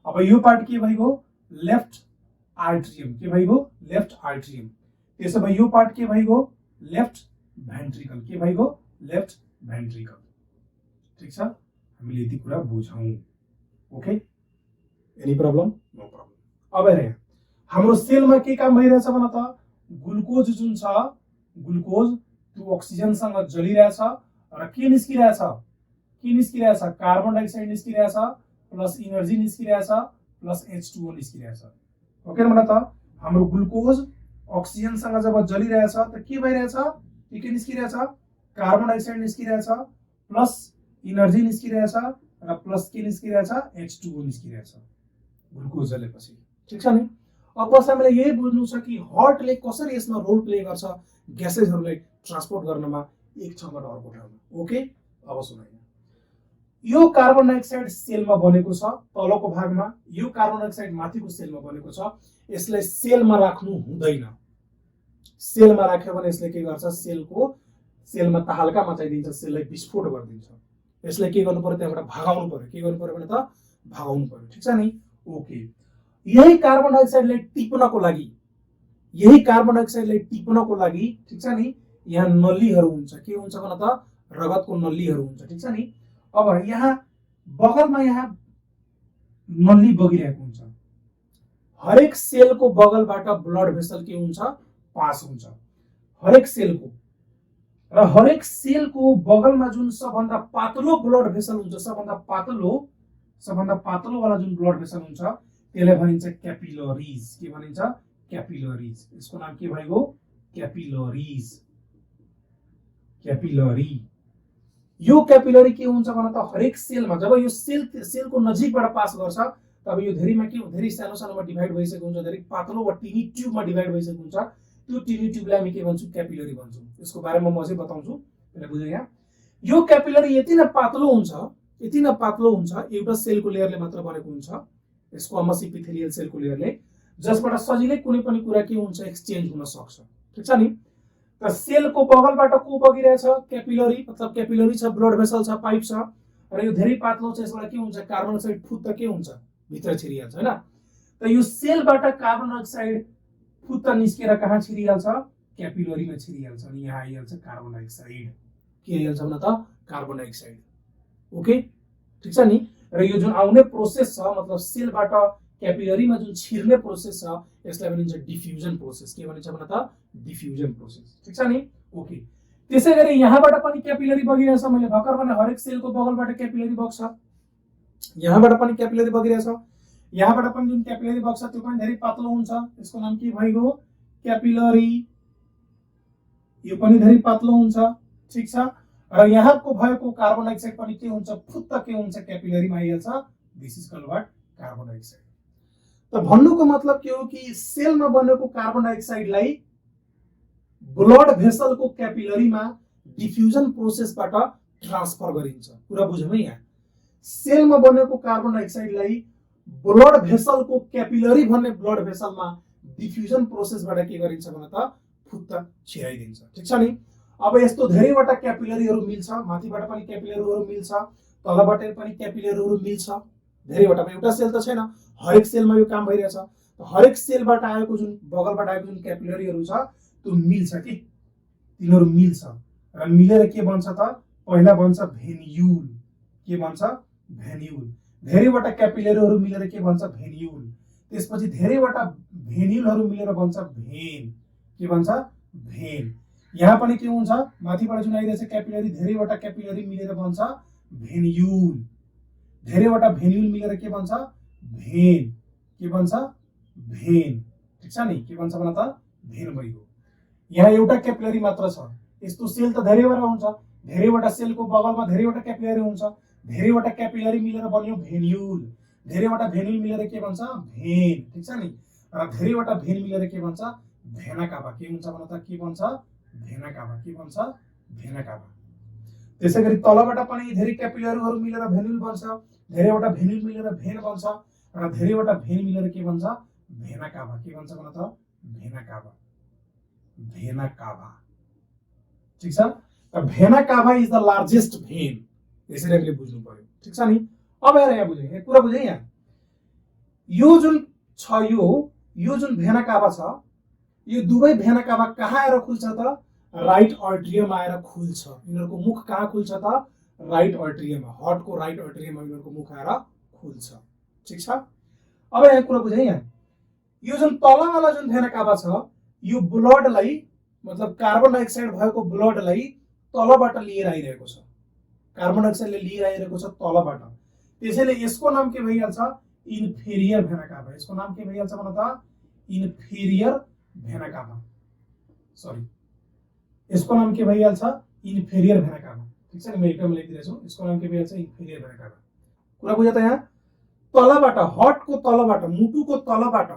अब यो पार्ट के भइगयो लेफ्ट आर्ट्रियम, के भइगयो लेफ्ट आर्ट्रियम। त्यसो भए यो पार्ट के भइगयो लेफ्ट भेन्ट्रिकल, के भइगयो लेफ्ट भेन्ट्रिकल, ठीक छ। हामीले यति कुरा बुझौं, okay. Any problem? No problem. अब हेर हाम्रो सेलमा के काम भइरहेछ भन त, ग्लुकोज जुन छ ग्लुकोज त्यो अक्सिजनसँग जलिरहेछ र के निस्किरहेछ कार्बन डाइअक्साइड निस्किरहेछ प्लस इनर्जी निस्किरहेछ प्लस H2O निस्किरहेछ, ओके भन त। हाम्रो ग्लुकोज अक्सिजनसँग जब जलिरहेछ त के भइरहेछ, के निस्किरहेछ कार्बन डाइअक्साइड निस्किरहेछ प्लस इनर्जी निस्किरहेछ र प्लस के निस्किरहेछ H2O निस्किरहेछ ग्लुकोज जलेपछि, ठीक छ नि। अब बस हामीले यही बुझ्नु छ कि हार्टले कसरी यसमा रोल प्ले गर्छ ग्यासेसहरुलाई ट्रान्सपोर्ट गर्नमा एक ठाउँबाट अर्को ठाउँमा, ओके। अब सुन, यो कार्बन डाइअक्साइड सेलमा बनेको छ तलको भागमा, यो कार्बन डाइअक्साइड माथिको सेलमा बनेको छ। यसलाई सेलमा राख्नु हुँदैन, सेलमा राख्यो भने यसले के गर्छ सेलमा तहल्का मचाइदिन्छ, सेललाई विस्फोट गरिदिन्छ। यसलाई के गर्नु पर्यो त्यहाँबाट भागाउनु पर्यो, के गर्नु पर्यो भने त भागाउनु पर्यो, ठीक छ नि, ओके। यही कार्बन डाइअक्साइडलाई टिप्नको लागि ठीक छ नि यहाँ नलीहरु हुन्छ, के हुन्छ भन त रगतको नलीहरु हुन्छ, ठीक छ नि। अब यहाँ बगलमा यहाँ नली बगिरहेको हुन्छ, हरेक सेलको बगलबाट ब्लड भेसल के हुन्छ पास हुन्छ, हरेक सेलको। र हरेक सेलको बगलमा जुन सबभन्दा पातलो ब्लड भेसल हुन्छ, सबभन्दा पातलो वाला जुन ब्लड भेसल हुन्छ त्यसलाई भनिन्छ क्यापिलरीज, के भनिन्छ क्यापिलरीज। यसको नाम के भइगयो क्यापिलरीज, क्यापिलरी। यो क्यापिलरी के हुन्छ भन त हरेक सेलमा जब यो सेलको नजिकबाट पास गर्छ तब यो धेरै सानो सानोमा डिभाइड भइसकेको हुन्छ, धेरै पातलो वा टिनी ट्युबमा डिभाइड भइसकेको हुन्छ। त्यो टिनी ट्युबलाई हामी के भन्छौं क्यापिलरी भन्छौं। यसको बारेमा म अझै बताउँछु, पहिला बुझ्नु यहाँ। यो क्यापिलरी यति न पातलो हुन्छ एउटा सेलको लेयरले मात्र बनेको हुन्छ, स्क्वामस इपिथेलियल सेलको लेयरले, जसबाट सजिलै कुनै पनि कुरा के हुन्छ एक्सचेन्ज हुन सक्छ, ठीक छ नि। त सेलको बगलबाट को बगिरहेछ क्यापिलरी, मतलब क्यापिलरी छ, ब्लड भेसल छ, पाइप छ, र यो धेरै पातलो छ। यसबाट के हुन्छ कार्बन डाइअक्साइड फुत्त के हुन्छ भित्र छिरिहाल्छ हैन। त यो सेलबाट कार्बन डाइअक्साइड फुत्त निस्केर कहाँ छिरिहाल्छ क्यापिलरीमा छिरिहाल्छ, अनि यहाँ आइहाल्छ कार्बन डाइअक्साइड, के आइहाल्छ भन त कार्बन डाइअक्साइड, ओके, ठीक छ नि। र यो जुन आउने प्रोसेस छ मतलब सेलबाट क्यापिलरीमा जुन छिर्ने प्रोसेस छ यसलाई भनिन्छ डिफ्युजन प्रोसेस, के भनिन्छ भन त डिफ्युजन प्रोसेस, ठीक छ नि, ओके। त्यसैगरी यहाँबाट पनि क्यापिलरी बगिरहेछ, मैले भर्खर भने हरेक सेलको बगलबाट क्यापिलरी बग्छ, यहाँबाट पनि क्यापिलरी बगिरहेछ, यहाँबाट पनि जुन क्यापिलरी बग्छ त्यो पनि धेरै पातलो हुन्छ, यसको नाम के भइगयो क्यापिलरी, यो पनि धेरै पातलो हुन्छ, ठीक छ। र यहाँको भएको कार्बन डाइअक्साइड पनि के हुन्छ फुत्त के हुन्छ क्यापिलरीमा आइहाल्छ, this is called what carbon dioxide. त भन्नुको मतलब के हो कि सेलमा बनेको कार्बन डाइअक्साइडलाई ब्लड भेसलको क्यापिलरीमा डिफ्युजन प्रोसेसबाट ट्रान्सफर गरिन्छ। कुरा बुझ्यौ यहाँ, सेलमा बनेको कार्बन डाइअक्साइडलाई ब्लड भेसलको क्यापिलरी भन्ने ब्लड भेसलमा डिफ्युजन प्रोसेसबाट के गरिन्छ भन त फुत्त छिराइदिन्छ, ठीक छ नि। अब यस्तो धेरैवटा क्यापिलरीहरु मिल्छ, माथिबाट पनि क्यापिलरीहरु मिल्छ, तलबाट पनि क्यापिलरीहरु मिल्छ, धेरैवटा। एउटा सेल त छैन, हरेक सेलमा यो काम भइरहेछ। हरेक सेलबाट आएको जुन बगलबाट आएको जुन क्यापिलरीहरु छ त्यो मिल्छ कि तिनीहरु मिल्छ र मिलेर के बन्छ त पहिला बन्छ भेन्युल, के बन्छ भेन्युल। धेरैवटा क्यापिलरीहरु मिलेर के बन्छ भेन्युल, त्यसपछि धेरैवटा भेन्युलहरु मिलेर बन्छ भेन, के बन्छ भेन। यहाँ पनि के हुन्छ माथिबाट जुन आइरहेछ क्यापिलरी, धेरैवटा क्यापिलरी मिलेर बन्छ भेन्युल। धेरैवटा भेन्युल मिलेर के बन्छ भेन। के बन्छ भेन। ठीक छ नि, के बन्छ भन त भेन भइगयो। यहाँ एउटा क्यापिलरी मात्र छ। यस्तो सेल त धेरैवटा हुन्छ, धेरैवटा सेलको बगलमा धेरैवटा क्यापिलरी हुन्छ, धेरैवटा क्यापिलरी मिलेर बन्यो भेन्युल। धेरैवटा भेन्युल मिलेर के भन्छ भेन। ठीक छ नि, र धेरैवटा भेन मिलेर के भन्छ भेना काभा। के हुन्छ भन त के भन्छ भेना काभा। के भन्छ भेना काभा। त्यसैगरी तलबाट पनि धेरै क्यापिलरीहरू मिलेर भेन्युल बन्छ, धेरैवटा भेन्युल मिलेर भेन बन्छ, र धेरैवटा भेन मिलेर के भन्छ भेना काभा। के भन्छ भन त भेना काभा। भेना काभा। ठीक छ, भेना काभा इज द लार्जेस्ट भेन। यसरी हामीले बुझ्नु पर्यो। ठीक छ नि, अब हेर यहाँ बुझ्यौ, यो कुरा बुझ्यौ। यहाँ यो जुन छ यो जुन भेना काभा छ, यो दुवै भेना काभा कहाँ आएर खुल्छ त राइट अर्ट्रियम आएर खुल्छ। यिनीहरूको मुख कहाँ खुल्छ त राइट अर्ट्रियममा, हार्टको राइट अर्ट्रियममा यिनीहरूको मुख आएर खुल्छ। ठीक छ, अब यहाँ कुरा बुझ्यौ। यहाँ यो जुन तलवाला जुन भेना काभा छ, यो ब्लडलाई मतलब कार्बन डाइअक्साइड भएको ब्लडलाई तलबाट लिएर आइरहेको छ। कार्बन डाइअक्साइडले लिएर आइरहेको छ तलबाट। त्यसैले यसको नाम के भइहाल्छ इन्फेरियर भेना काभा। यसको नाम के भइहाल्छ भन त इन्फेरियर भेना काभा। सरी, यसको नाम के भइहाल्छ इन्फेरियर भेना काभा। ठीक छ नि, म एकदम लेखिदिरहेको छु। यसको नाम के भइहाल्छ इन्फेरियर भेना काभा। कुरा बुझ्यो त। यहाँ तलबाट हार्टको तलबाट मुटुको तलबाट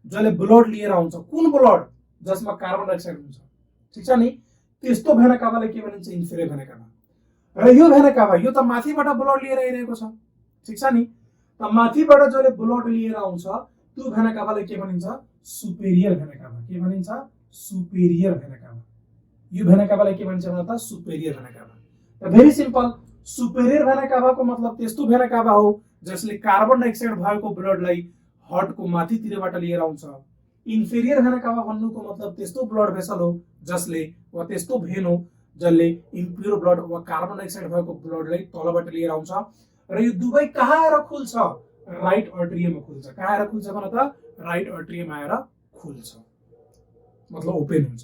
जसले ब्लड लिएर आउँछ, कुन ब्लड जसमा कार्बन डाइअक्साइड हुन्छ, ठीक छ नि, त्यस्तो भेना काभालाई के भनिन्छ इन्फेरियर भेना काभा। र यो भेना काभा यो त माथिबाट ब्लड लिएर आइरहेको छ। ठीक छ नि, त माथिबाट जसले ब्लड लिएर आउँछ त्यो भेना काभालाई के भनिन्छ सुपेरियर भेना काभा। के भनिन्छ सुपेरियर भेना काभा। यो भेना काभालाई के भनिन्छ भन त सुपेरियर भेना काभा। भेरी सिम्पल, सुपेरियर भेना काभाको मतलब त्यस्तो भेना काभा हो जसले कार्बन डाइअक्साइड भएको ब्लडलाई हार्टको माथितिरबाट लिएर आउँछ। इन्फेरियर भेना काभा भन्नुको मतलब त्यस्तो ब्लड भेसल हो जसले वा त्यस्तो भेन हो जसले इम्प्योर ब्लड वा कार्बन डाइअक्साइड भएको ब्लडलाई तलबाट लिएर आउँछ। र यो दुवै कहाँ आएर खुल्छ राइट अर्ट्रियममा खुल्छ। कहाँ आएर खुल्छ भन त राइट अर्ट्रियम आएर खुल्छ, मतलब ओपन हुन्छ।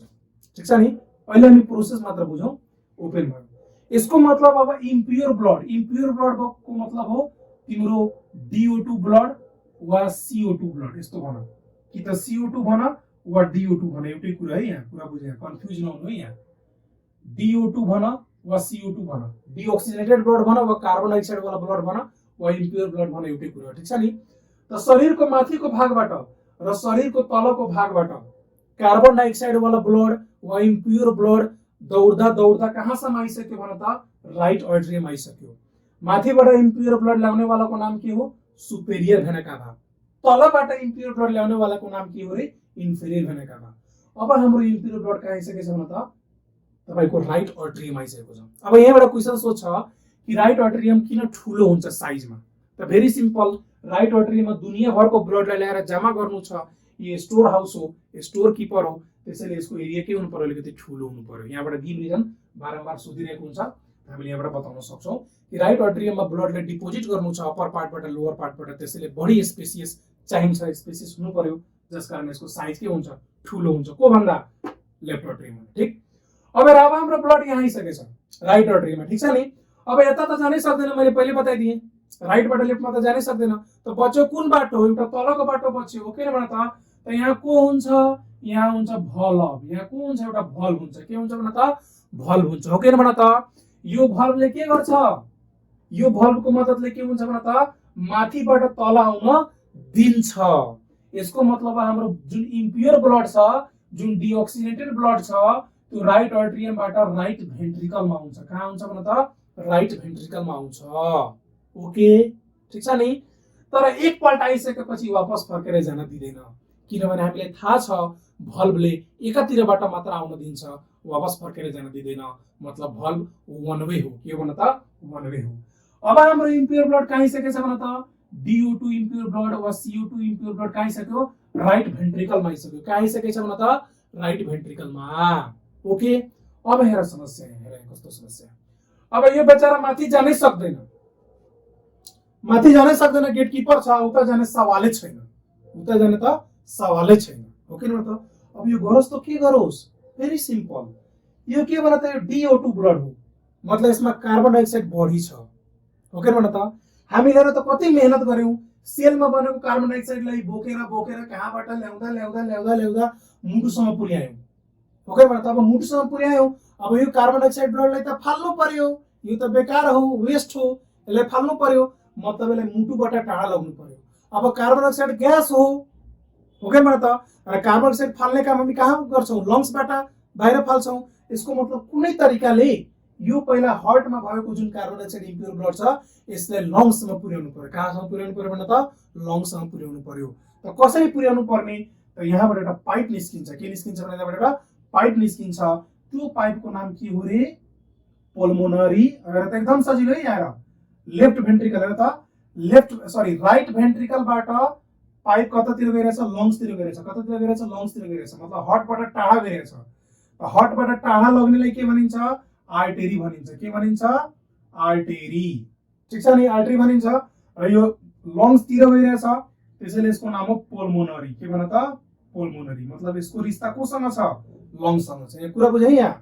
ठीक छ नि, अहिले हामी प्रोसेस मात्र बुझौं। ओपन भयो यसको मतलब अब इम्प्योर ब्लड। इम्प्योर ब्लड को मतलब हो तिम्रो DO2 ब्लड वा CO2 ब्लड। यस्तो भन कि त CO2 भन वा DO2 भन, एउटै कुरा है। यहाँ कुरा बुझ्यो, कन्फ्युज नहुनु है। यहाँ DO2 भन वा CO2 भन, डिअक्सिजनेटेड ब्लड भन वा कार्बन डाइअक्साइड वाला ब्लड भन वा इम्प्योर ब्लड भन, एउटै कुरा। ठीक छ नि, त शरीरको माथिको भागबाट र शरीरको तलको भागबाट कार्बन डाइअक्साइड वाला ब्लड वा इम्प्योर ब्लड दौड्दा दौड्दा कहाँसम्म आइसक्यो भन त राइट अर्ट्रियम आइसक्यो। माथिबाट इम्प्योर ब्लड ल्याउने वालाको नाम के हो सुपेरियर भेना काभा। तलबाट इम्प्योर ब्लड ल्याउने वालाको नाम के हो रे इन्फेरियर भेना काभा। अब हाम्रो इम्प्योर ब्लड कहाँ आइसकेको छ भन त तपाईको राइट अर्ट्रियम आइसकेको छ। अब यहाँबाट क्वेशन सोध्छ कि राइट अर्ट्रियम किन ठुलो हुन्छ साइजमा। त भेरी सिम्पल, राइट अर्ट्रियममा दुनियाँभरको ब्लडलाई ल्याएर जम्मा गर्नु छ। यो स्टोर हाउस हो, स्टोर किपर हो, त्यसैले यसको एरिया के हुनु पर्यो अलिकति ठुलो हुनु पर्यो। यहाँबाट गिभ रिजन बारम्बार सोधिरहेको हुन्छ, हामीले यहाँबाट बताउन सक्छौं कि राइट अर्ट्रियममा ब्लडलाई डिपोजिट गर्नु छ अप्पर पार्टबाट लोअर पार्टबाट, त्यसैले बढी स्पेसियस चाहिन्छ, स्पेसियस हुनु पर्यो, जसकारण यसको साइज के हुन्छ ठुलो हुन्छ को भन्दा लेफ्ट अर्ट्रियम। ठीक, अब हाम्रो ब्लड यहाँ आइसकेको छ राइट अर्ट्रियममा। ठीक छ नि, अब यता त जानै सक्दैन, मैले पहिले बताइदिएँ राइटबाट लेफ्टमा त जानै सक्दैन। त बच्यो कुन बाटो, एउटा तलको बाटो बच्यो हो। किन भन त यहाँ को हुन्छ, यहाँ हुन्छ भल्भ। यहाँ को हुन्छ एउटा भल्भ हुन्छ। के हुन्छ भन त भल्भ हुन्छ हो। किन भन त यो भल्भले के गर्छ, यो भल्भको मद्दतले के हुन्छ भन त माथिबाट तल आउन दिन्छ। यसको मतलब हाम्रो जुन इम्प्योर ब्लड छ, जुन डिअक्सिजनेटेड ब्लड छ, त्यो राइट अर्ट्रियमबाट राइट भेन्ट्रिकलमा आउँछ। कहाँ आउँछ भन त राइट भेन्ट्रिकलमा आउँछ। ओके, ठीक छ नि, तर एकपल्ट आइसकेपछि वापस फर्केर जान दिँदैन, किनभने हामीलाई थाहा छ भल्भले एकातिरबाट मात्र आउन दिन्छ, वापस फर्केर जान दिँदैन। मतलब भल्भ वन वे हो। के भन त वन वे हो। अब हाम्रो इम्प्योर ब्लड कहाँ आइसकेछ भन त DO2 इम्प्योर ब्लड वा CO2 इम्प्योर ब्लड कहाँ आइसक्यो राइट भेन्ट्रिकलमा आइसक्यो। कहाँ आइसकेछ भन त राइट भेन्ट्रिकलमा। ओके, अब हेर समस्या, हेर कस्तो समस्या। अब यो बेचारा माथि जानै सक्दैन, माथि जानै सक्दैन, गेटकिपर छ, उता जाने सवालै छैन, उता जाने त सवालै छैन। हो कि न त। अब यो गरोस् त के गरोस्, भेरी सिम्पल, यो के भन त DO2 ब्लड हो, मतलब यसमा कार्बन डाइअक्साइड बढी छ। हो के भन त हामीले र त कति मेहनत गर्यौं सेलमा बनेको कार्बन डाइअक्साइडलाई बोकेर बोकेर कहाँबाट ल्याउँदा ल्याउँदा ल्याउँदा ल्याउँदा मुटुसम्म पुर्यायौं हो के भन त अब मुटुसम्म पुर्यायौं अब यो कार्बन डाइअक्साइड ब्लडलाई त फाल्नु पर्यो यो त बेकार हो वेस्ट हो यसलाई फाल्नु पर्यो मतलब यसलाई मुटुबाट टाढा लगाउनु पर्यो अब कार्बन डाइअक्साइड ग्यास हो के भन त र कार्बन डाइअक्साइड फाल्ने काम हामी कहाँ गर्छौं लङ्सबाट बाहिर फाल्छौं यसको मतलब कुनै तरिकाले यो पहिला हार्टमा भएको जुन कार्बन डाइअक्साइड इम्प्योर ब्लड छ यसलाई लङ्समा पुर्याउनु पर्यो कहाँसम्म पुर्याउनु पर्यो भने त लङ्समा पुर्याउनु पर्यो त कसरी पुर्याउनु पर्ने त यहाँबाट एउटा पाइप निस्किन्छ के निस्किन्छ भने यहाँबाट एउटा पाइप निस्किन्छ त्यो पाइपको नाम के हो रे पल्मोनरी हेर त एकदम सजिलो है यहाँ लेफ्ट भेन्ट्रिकल हेर त राइट भेन्ट्रिकलबाट पाइप कतातिर गइरहेछ लङ्सतिर गइरहेछ कतातिर गइरहेछ लङ्सतिर गइरहेछ मतलब हार्टबाट टाढा गइरहेछ हार्टबाट टाढा लग्नेलाई के भनिन्छ आर्टेरी भनिन्छ के भनिन्छ आर्टेरी ठीक छ नि आर्टेरी भनिन्छ र यो लङ्सतिर गइरहेछ त्यसैले यसको नाम हो पल्मोनरी के भन त पल्मोनरी मतलब यसको रिश्ता कोसँग छ लङ्ससँग छ यो कुरा बुझ्यौ यहाँ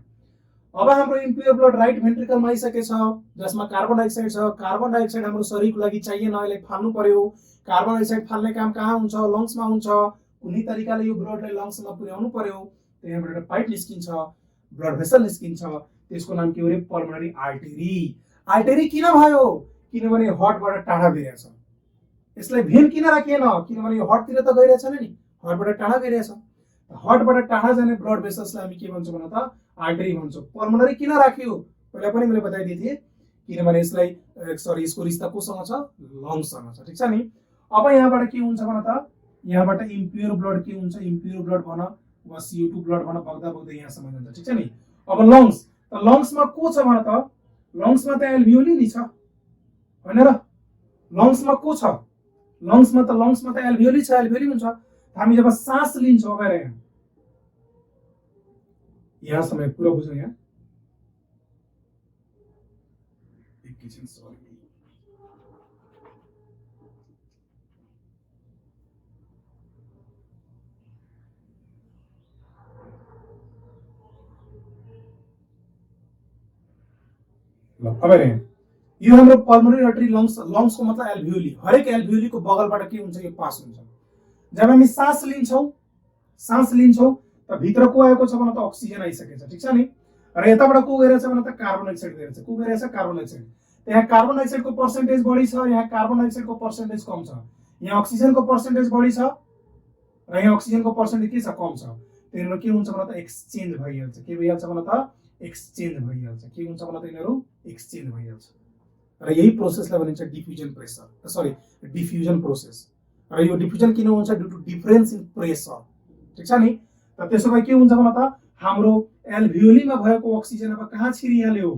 अब हाम्रो इम्प्योर ब्लड राइट भेन्ट्रिकलमा आइसकेछ जसमा कार्बन डाइअक्साइड छ कार्बन डाइअक्साइड हाम्रो शरीरको लागि चाहिएन यसलाई फाल्नु पर्यो कार्बन डाइअक्साइड फाल्ने काम कहाँ हुन्छ लङ्समा हुन्छ कुनै तरिकाले यो ब्लडलाई लङ्समा पुर्याउनु पर्यो त्यहाँबाट एउटा पाइप निस्किन्छ ब्लड भेसल निस्किन्छ त्यसको नाम के हो रे पल्मोनरी आर्टेरी आर्टेरी किन भयो किनभने हार्टबाट टाढा गइरहेछ यसलाई भेन किन राखिएन किनभने यो हार्टतिर त गइरहेछ नि हार्टबाट टाढा गइरहेछ हार्टबाट टाढा जाने ब्लड भेसल्सलाई हामी के भन्छौँ भन त आर्टेरी भन्छौँ पल्मोनरी किन राखियो पहिला पनि मैले बताइदिए थिएँ किनभने यसलाई यसको रिश्ता कोसँग छ लङ्ससँग छ ठीक छ नि अब यहाँबाट के हुन्छ भन त यहाँबाट इम्प्योर ब्लड के हुन्छ इम्प्योर ब्लड भन वा CO2 ब्लड भन बग्दा बग्दै यहाँसम्म जान्छ ठीक छ नि अब लङ्स त लङ्समा को छ भन त लङ्समा त एल्भियोली नि छ हैन र लङ्समा को छ लङ्समा त एल्भियोली छ एल्भियोली हुन्छ हामी जब सास लिन्छौँ अब यहाँ यहाँसम्म कुरा बुझ्नु यहाँ एकैछिन सरी अब यो हाम्रो पल्मोनरी आर्टरी लङ्सको मतलब एल्भियोली हरेक एल्भियोलीको बगलबाट के हुन्छ यो पास हुन्छ जब हामी सास लिन्छौँ त भित्र को आएको छ भने त अक्सिजन आइसकेछ ठीक छ नि र यताबाट को गइरहेछ भने त कार्बन डाइअक्साइड गइरहेछ को गइरहेछ कार्बन डाइअक्साइड यहाँ कार्बन डाइअक्साइडको पर्सेन्टेज बढी छ यहाँ कार्बन डाइअक्साइडको पर्सेन्टेज कम छ यहाँ अक्सिजनको पर्सेन्टेज बढी छ र यहाँ अक्सिजनको पर्सेन्टेज के छ कम छ त्यही भएर के हुन्छ भने त एक्सचेन्ज भइहाल्छ के भइहाल्छ भने त एक्सचेन्ज भइहाल्छ के हुन्छ भने त यिनीहरू एक्सचेन्ज भइहाल्छ र यही प्रोसेसलाई भनिन्छ डिफ्युजन प्रोसेस र यो डिफ्युजन किन हुन्छ due to difference in pressure ठीक छ नि त त्यसो भए के हुन्छ भने त हाम्रो एल्भियोलीमा भएको अक्सिजन अब कहाँ छिरिहाल्यो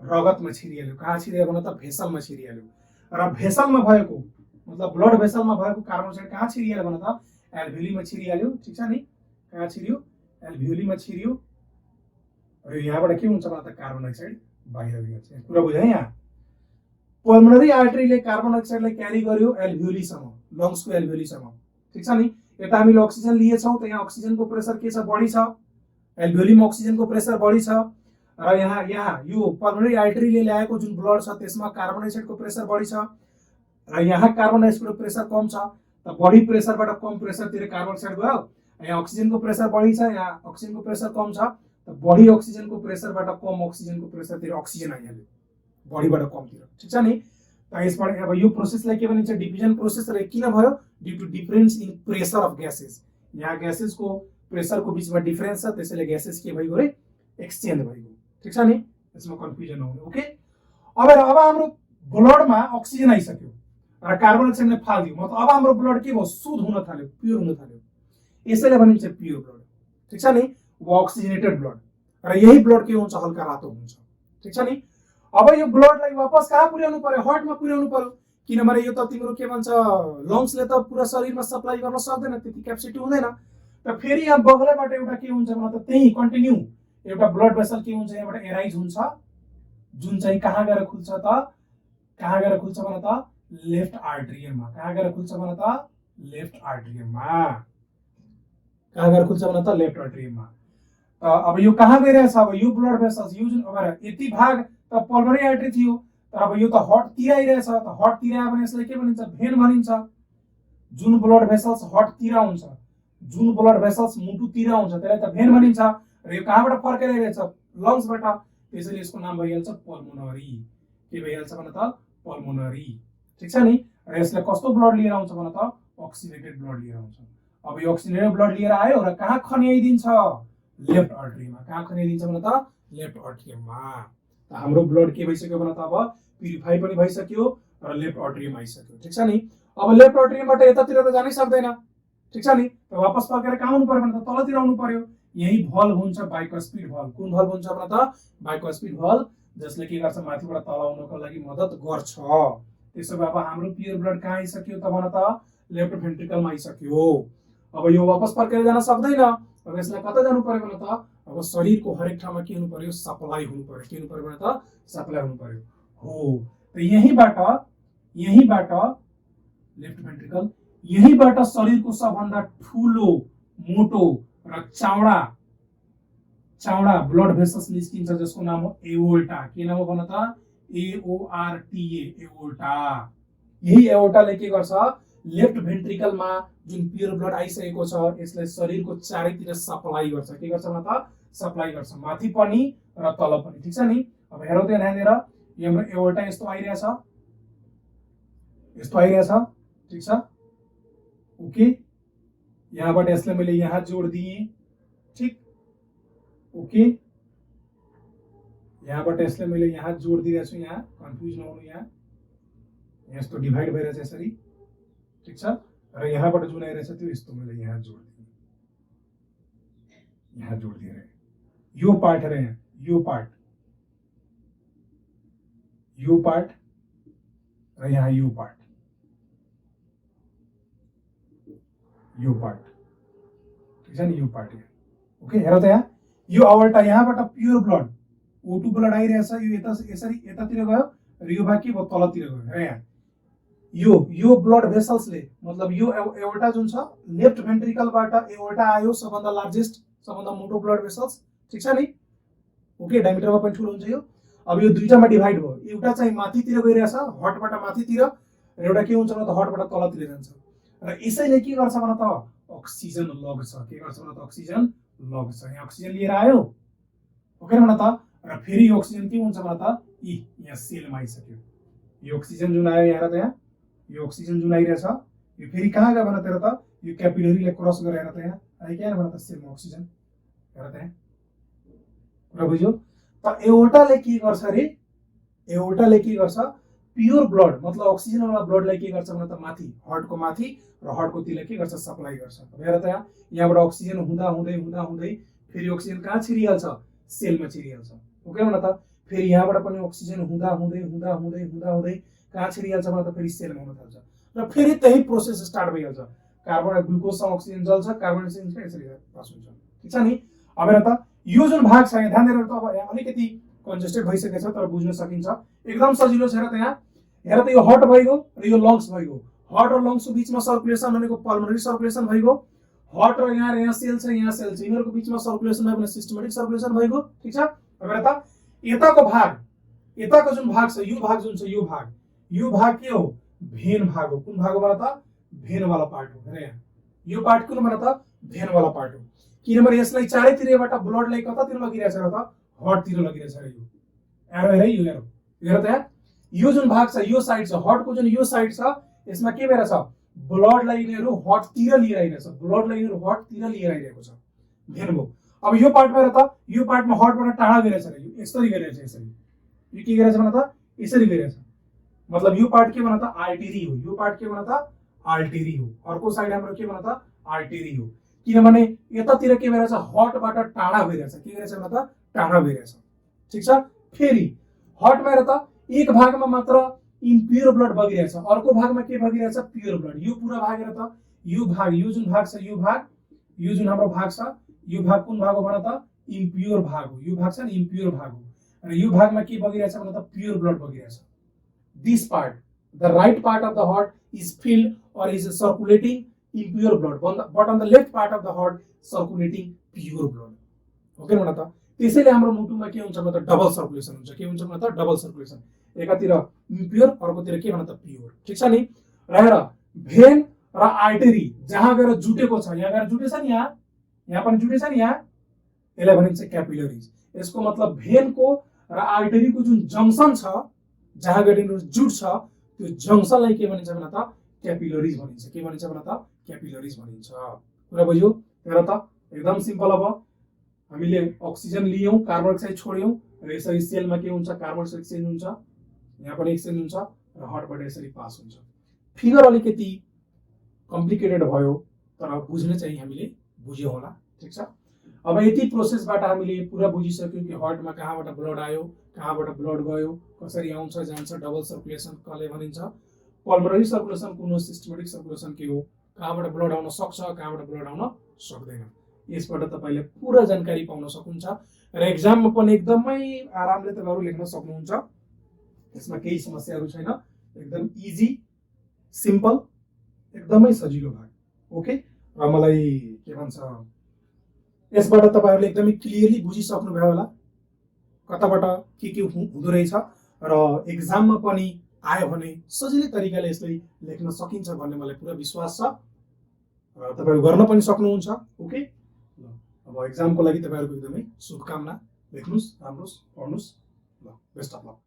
रगतमा छिरिहाल्यो कहाँ छिरिहाल्यो भने त भेसलमा छिरिहाल्यो र भेसलमा भएको मतलब ब्लड भेसलमा भएको कार्बन डाइअक्साइड कहाँ छिरिहाल्यो भने त एल्भियोलीमा छिरिहाल्यो ठीक छ नि कहाँ छिरियो एल्भियोलीमा छिरियो र यहाँबाट के हुन्छ भने त कार्बन डाइअक्साइड बाहिर गइन्छ कुरा बुझ्यो यहाँ पल्मोनरी आर्टरीले कार्बन डाइअक्साइडलाई क्यारी गर्यो एल्भियोलीसम्म लङ्सको एल्भियोलीसम्म ठीक छ नि यता हामीले अक्सिजन लिएछौँ त यहाँ अक्सिजनको प्रेसर के छ बढी छ एल्भियोलीमा अक्सिजनको प्रेसर बढी छ र यहाँ यो पल्मोनरी आर्टरीले ल्याएको जुन ब्लड छ त्यसमा कार्बन डाइअक्साइडको प्रेसर बढी छ र यहाँ कार्बन डाइअक्साइडको प्रेसर कम छ त बढी प्रेसरबाट कम प्रेसरतिर कार्बन डाइअक्साइड गयो यहाँ अक्सिजनको प्रेसर बढी छ यहाँ अक्सिजनको प्रेसर कम छ त बढी अक्सिजनको प्रेसरबाट कम अक्सिजनको प्रेसरतिर अक्सिजन आइहाल्यो बढीबाट कमतिर ठीक छ नि त यसबाट अब यो प्रोसेसलाई के भनिन्छ डिफ्युजन प्रोसेस र किन भयो due to difference in pressure of gases यहाँ ग्यासेसको प्रेसरको बिचमा डिफरेन्स छ त्यसैले ग्यासेस के भइगयो रे एक्सचेन्ज भइगयो ठीक छ नि यसमा कन्फ्युजन नहुने ओके अब हाम्रो ब्लडमा अक्सिजन आइसक्यो र कार्बन डाइअक्साइडले फाल्दियो मतलब अब हाम्रो ब्लड के भयो शुद्ध हुन थाल्यो प्योर हुन थाल्यो यसैले भनिन्छ प्योर ब्लड ठीक छ नि वा अक्सिजनेटेड ब्लड र यही ब्लड के हुन्छ हल्का रातो हुन्छ ठीक छ नि अब यो ब्लडलाई वापस कहाँ पुर्याउनु पर्यो हार्टमा पुर्याउनु पर्यो किनभने यो त तिम्रो के भन्छ लङ्सले त पुरा शरीरमा सप्लाई गर्न सक्दैन त्यति क्यापेसिटी हुँदैन त फेरि यहाँ बगलैबाट एउटा के हुन्छ भने त त्यही कन्टिन्यू एउटा ब्लड भेसल के हुन्छ यहाँबाट एराइज हुन्छ जुन चाहिँ कहाँ गएर खुल्छ भने त लेफ्ट आर्ट्रियममा कहाँ गएर खुल्छ भने त लेफ्ट आर्ट्रियममा कहाँ गएर खुल्छ भने त लेफ्ट आर्ट्रियममा अब यो कहाँ गइरहेछ अब यो ब्लड भेसल्स यो जुन अब यति भाग त पल्मोनरी आर्टरी थियो तर अब यो त हर्टतिर आइरहेछ, त हर्टतिर आयो भने यसलाई के भनिन्छ? भेन भनिन्छ। जुन ब्लड भेसल्स हर्टतिर हुन्छ, जुन ब्लड भेसल्स मुटुतिर हुन्छ त्यसलाई त भेन भनिन्छ। र यो कहाँबाट फर्केर आइरहेछ? लङ्सबाट, त्यसैले यसको नाम भइहाल्छ पल्मोनरी। के भइहाल्छ भन त? पल्मोनरी। ठिक छ नि? र यसले कस्तो ब्लड लिएर आउँछ भन त? अक्सिनेटेड ब्लड लिएर आउँछ। अब यो अक्सिनेटेड ब्लड लिएर आयो र कहाँ खन्याइदिन्छ? लेफ्ट आर्टरीमा। कहाँ खन्याइदिन्छ भन त? लेफ्ट आर्टरीमा। हाम्रो ब्लड के भइसक्यो भन त? अब प्युरिफाई पनि भइसक्यो र लेफ्ट आर्टरीमा आइसक्यो। ठिक छ नि? अब लेफ्ट आर्टरीबाट यतातिर त जानै सक्दैन। ठिक छ नि? त वापस फर्केर कहाँ आउनु पर्यो भने त? तलतिर आउनु पर्यो। यही भल्भ हुन्छ बाइकस्पिड भल्भ। कुन भल्भ हुन्छ भन त? बाइकस्पिड भल्भ, जसले के गर्छ? माथिबाट तल आउनको लागि मद्दत गर्छ। त्यसो भए अब हाम्रो प्योर ब्लड कहाँ आइसक्यो त भन त? लेफ्ट भेन्ट्रिकलमा आइसक्यो। अब यो वापस फर्केर जान सक्दैन। अब यसलाई कता जानु पर्यो भन त? अब शरीरको हरेक ठाउँमा के हुनु पर्यो? सप्लाई हुनु पर्यो। के हुनु पर्यो भन त? सप्लाई हुनु पर्यो। हो, त यहीबाट लेफ्ट भेन्ट्रिकल, यहीबाट शरीरको सबभन्दा ठुलो, मोटो र चाउडा ब्लड भेसल्स निस्किन्छ, जसको नाम हो एओर्टा। के नाम हो भन त? एओआरटीए, एओर्टा। यही एओर्टाले के गर्छ? लेफ्ट भेन्ट्रिकलमा जुन प्योर ब्लड आइसकेको छ यसलाई शरीरको चारैतिर सप्लाई गर्छ। के गर्छ भन त? सप्लाई गर्छ, माथि पनि र तल पनि। ठिक छ नि? अब हेरौँ त ध्यान दिएर, यो हाम्रो एओर्टा यस्तो आइरहेछ, यस्तो आइरहेछ। ठिक छ? ओके, यहाँबाट यसलाई मैले यहाँ जोड दिएँ। ठिक? ओके, यहाँबाट यसलाई मैले यहाँ जोड दिइरहेको छु। यहाँ कन्फ्युज नहुनु, यहाँ यस्तो डिभाइड भइरहेछ यसरी। ठिक छ? र यहाँबाट जुन आइरहेछ त्यो यस्तो मैले यहाँ जोड दिएँ, यहाँ जोड दिएर यो पार्ट हेर, यहाँ यो पार्ट र यहाँ यो पार्ट, यो पार्ट। ठिक छ नि? यो पार्ट यहाँ। ओके, हेर त यहाँ यो अवल्टा, यहाँबाट प्योर ब्लड O2 ब्लड आइरहेछ। यो यता यसरी यतातिर गयो र यो भाग के भयो? तलतिर गयो। हेर यहाँ यो ब्लड भेसल्सले, मतलब यो एओर्टा जुन छ, लेफ्ट भेन्ट्रिकलबाट एओर्टा आयो, सबभन्दा लार्जेस्ट, सबभन्दा मोटो ब्लड भेसल्स। ठिक छ नि? ओके, डायमिटरमा पनि ठुलो हुन्छ यो। अब यो दुईटामा डिभाइड भयो। एउटा चाहिँ माथितिर गइरहेछ, हर्टबाट माथितिर, र एउटा के हुन्छ भने त? हर्टबाट तलतिर जान्छ। र यसैले के गर्छ भन त? अक्सिजन लग्छ। के गर्छ भन त? अक्सिजन लग्छ। यहाँ अक्सिजन लिएर आयो। ओके भन त? र फेरि यो अक्सिजन के हुन्छ भन त? यहाँ सेलमा आइसक्यो। यो अक्सिजन जुन आयो, यहाँ त यहाँ यो अक्सिजन जुन आइरहेछ, यो फेरि कहाँ गयो भन त? यो क्यापिलरीलाई क्रस गरेर त यहाँ आइ क्या भन त? सेलमा अक्सिजन। हेर त यहाँ, कुरा बुझ्यो? त एओर्टाले के गर्छ रे? एओर्टाले के गर्छ? प्योर ब्लड, मतलब अक्सिजन वाला ब्लडलाई के गर्छ भन त? माथि, हर्टको माथि र हर्टको तिर के गर्छ? सप्लाई गर्छ। हेर त यहाँ, यहाँबाट अक्सिजन हुँदा हुँदै फेरि अक्सिजन कहाँ छिरिहाल्छ? सेलमा छिरिहाल्छ। ओके भन त? फेरि यहाँबाट पनि अक्सिजन हुँदा कहाँ छिरिहाल्छ भन त? फेरि सेलमा हुन थाल्छ। र फेरि त्यही प्रोसेस स्टार्ट भइहाल्छ। कार्बन ग्लुकोजसँग अक्सिजन जल्छ, कार्बन यसरी पास हुन्छ। ठिक छ नि? अब हेर त, यो जुन भाग छ, यहाँ ध्यान दिएर, त अब यहाँ अलिकति कन्जेस्टेड भइसकेको छ तर बुझ्न सकिन्छ, एकदम सजिलो छ। हेर त यहाँ, हेर त यो हर्ट भइगयो र यो लङ्स भइगयो। हर्ट र लङ्सको बिचमा सर्कुलेसन भनेको पल्मोनरी सर्कुलेसन भइगयो। हर्ट र यहाँ सेल छ, यहाँ सेल छ, यिनीहरूको बिचमा सर्कुलेसन भयो भने सिस्टमेटिक सर्कुलेसन भइगयो। ठिक छ? अब हेर त, यताको जुन भाग छ, यो भाग जुन छ, यो भाग के हो? भेन भाग हो। कुन भाग हो भन त? भेन वाला पार्ट हो। हेर यहाँ, यो पार्ट कुन भन त? भेन वाला पार्ट हो। किनभने यसलाई चारैतिरबाट ब्लडलाई कतातिर लगिरहेछ र त? हर्टतिर लगिरहेछ। र यो एरो हेर, यो एरो, हेर त यहाँ, यो जुन भाग छ, यो साइड छ, हर्टको जुन यो साइड छ, यसमा के भइरहेछ? ब्लडलाई यिनीहरू हर्टतिर लिएर आइरहेछ, ब्लडलाई यिनीहरू हर्टतिर लिएर आइरहेको छ। भेन भयो। अब यो पार्टमा हेर त, यो पार्टमा हर्टबाट टाढा गइरहेछ, र यो यसरी गइरहेछ, यसरी यो के गइरहेछ भन त? यसरी गइरहेछ। मतलब यो पार्ट के भन त? आर्टेरी हो। यो पार्ट के भन त? आर्टेरी हो। अर्को साइड हाम्रो के भन त? आर्टेरी हो। किनभने यतातिर के भइरहेछ? हर्टबाट टाढा भइरहेछ। के गरिरहेछ भन त? टाढा भइरहेछ। ठिक छ? फेरि हर्टमा हेर त, एक भागमा मात्र इम्प्योर ब्लड बगिरहेछ, अर्को भागमा के बगिरहेछ? Pure blood. यो पुरा भाग हेर त, यो भाग, यो जुन भाग छ, यो जुन हाम्रो भाग छ, यो भाग कुन भाग हो भन त? इम्प्योर भाग हो। यो भाग छ नि, इम्प्योर भाग हो। र यो भागमा के बगिरहेछ भन त? प्योर ब्लड बगिरहेछ। This part, the right part of the heart is filled or is circulating impure blood, but on the left part of the heart circulating pure blood. Okay भन त? त्यसैले हाम्रो मुटुमा के हुन्छ भन त? डबल सर्कुलेसन हुन्छ। के हुन्छ भन त? Double circulation. एकातिर इम्प्योर अर्कोतिर के भन त प्योर, ठिक छ नि। रहेर भेन र आर्टेरी जहाँ गएर जुटेको छ, यहाँ गएर जुटेछ नि, यहाँ पनि जुटेछ नि, यसलाई भनिन्छ क्यापिलरिज। यसको मतलब भेनको र आर्टेरीको जुन जङ्सन छ जहाँ गएर जुट्छ त्यो जङ्सनलाई के भनिन्छ भन त क्यापिलरिज भनिन्छ। के भनिन्छ भन त क्यापिलरिज भनिन्छ। कुरा बुझ्यो? हेर त एकदम सिम्पल। अब हामीले अक्सिजन लियौं, कार्बन डाइअक्साइड छोड्यौं र यसरी सेलमा के हुन्छ, कार्बन डाइअक्साइड एक्सचेन्ज हुन्छ, यहाँ पनि एक्सचेन्ज हुन्छ र हटबाट यसरी पास हुन्छ। फिगर अलिकति कम्प्लिकेटेड भयो तर बुझ्न चाहिँ हामीले बुझ्यौं होला, ठिक छ। अब यति प्रोसेसबाट हामीले पुरा बुझिसक्यौं कि हार्टमा कहाँबाट ब्लड आयो, कहाँबाट ब्लड गयो, कसरी आउँछ जान्छ, डबल सर्कुलेसन कसले भनिन्छ, पल्मोनरी सर्कुलेसन कुन हो, सिस्टमेटिक सर्कुलेसन के हो, कहाँबाट ब्लड आउन सक्छ, कहाँबाट ब्लड आउन सक्दैन। यसबाट तपाईले पुरा जानकारी पाउन सक्नुहुन्छ र एक्जाममा पनि एकदमै आरामले तपाईहरु लेख्न सक्नुहुन्छ। यसमा केही समस्याहरु छैन, एकदम इजी सिम्पल, एकदमै सजिलो भयो। ओके, र मलाई के भन्छ, यसबाट तपाईहरुले एकदमै क्लियरली बुझिसक्नु भयो होला कताबाट के हुँदो रहेछ र एक्जाममा पनि आयो भने सजिलै तरिकाले यसलाई लेख्न सकिन्छ भन्ने मलाई पुरा विश्वास छ र तपाईहरु गर्न पनि सक्नुहुन्छ। ओके, अब एक्जामको लागि तपाईहरुको एकदमै शुभकामना। लेख्नुस्, राम्रोस्, पढ्नुस्। ल, बेस्ट अफ लक।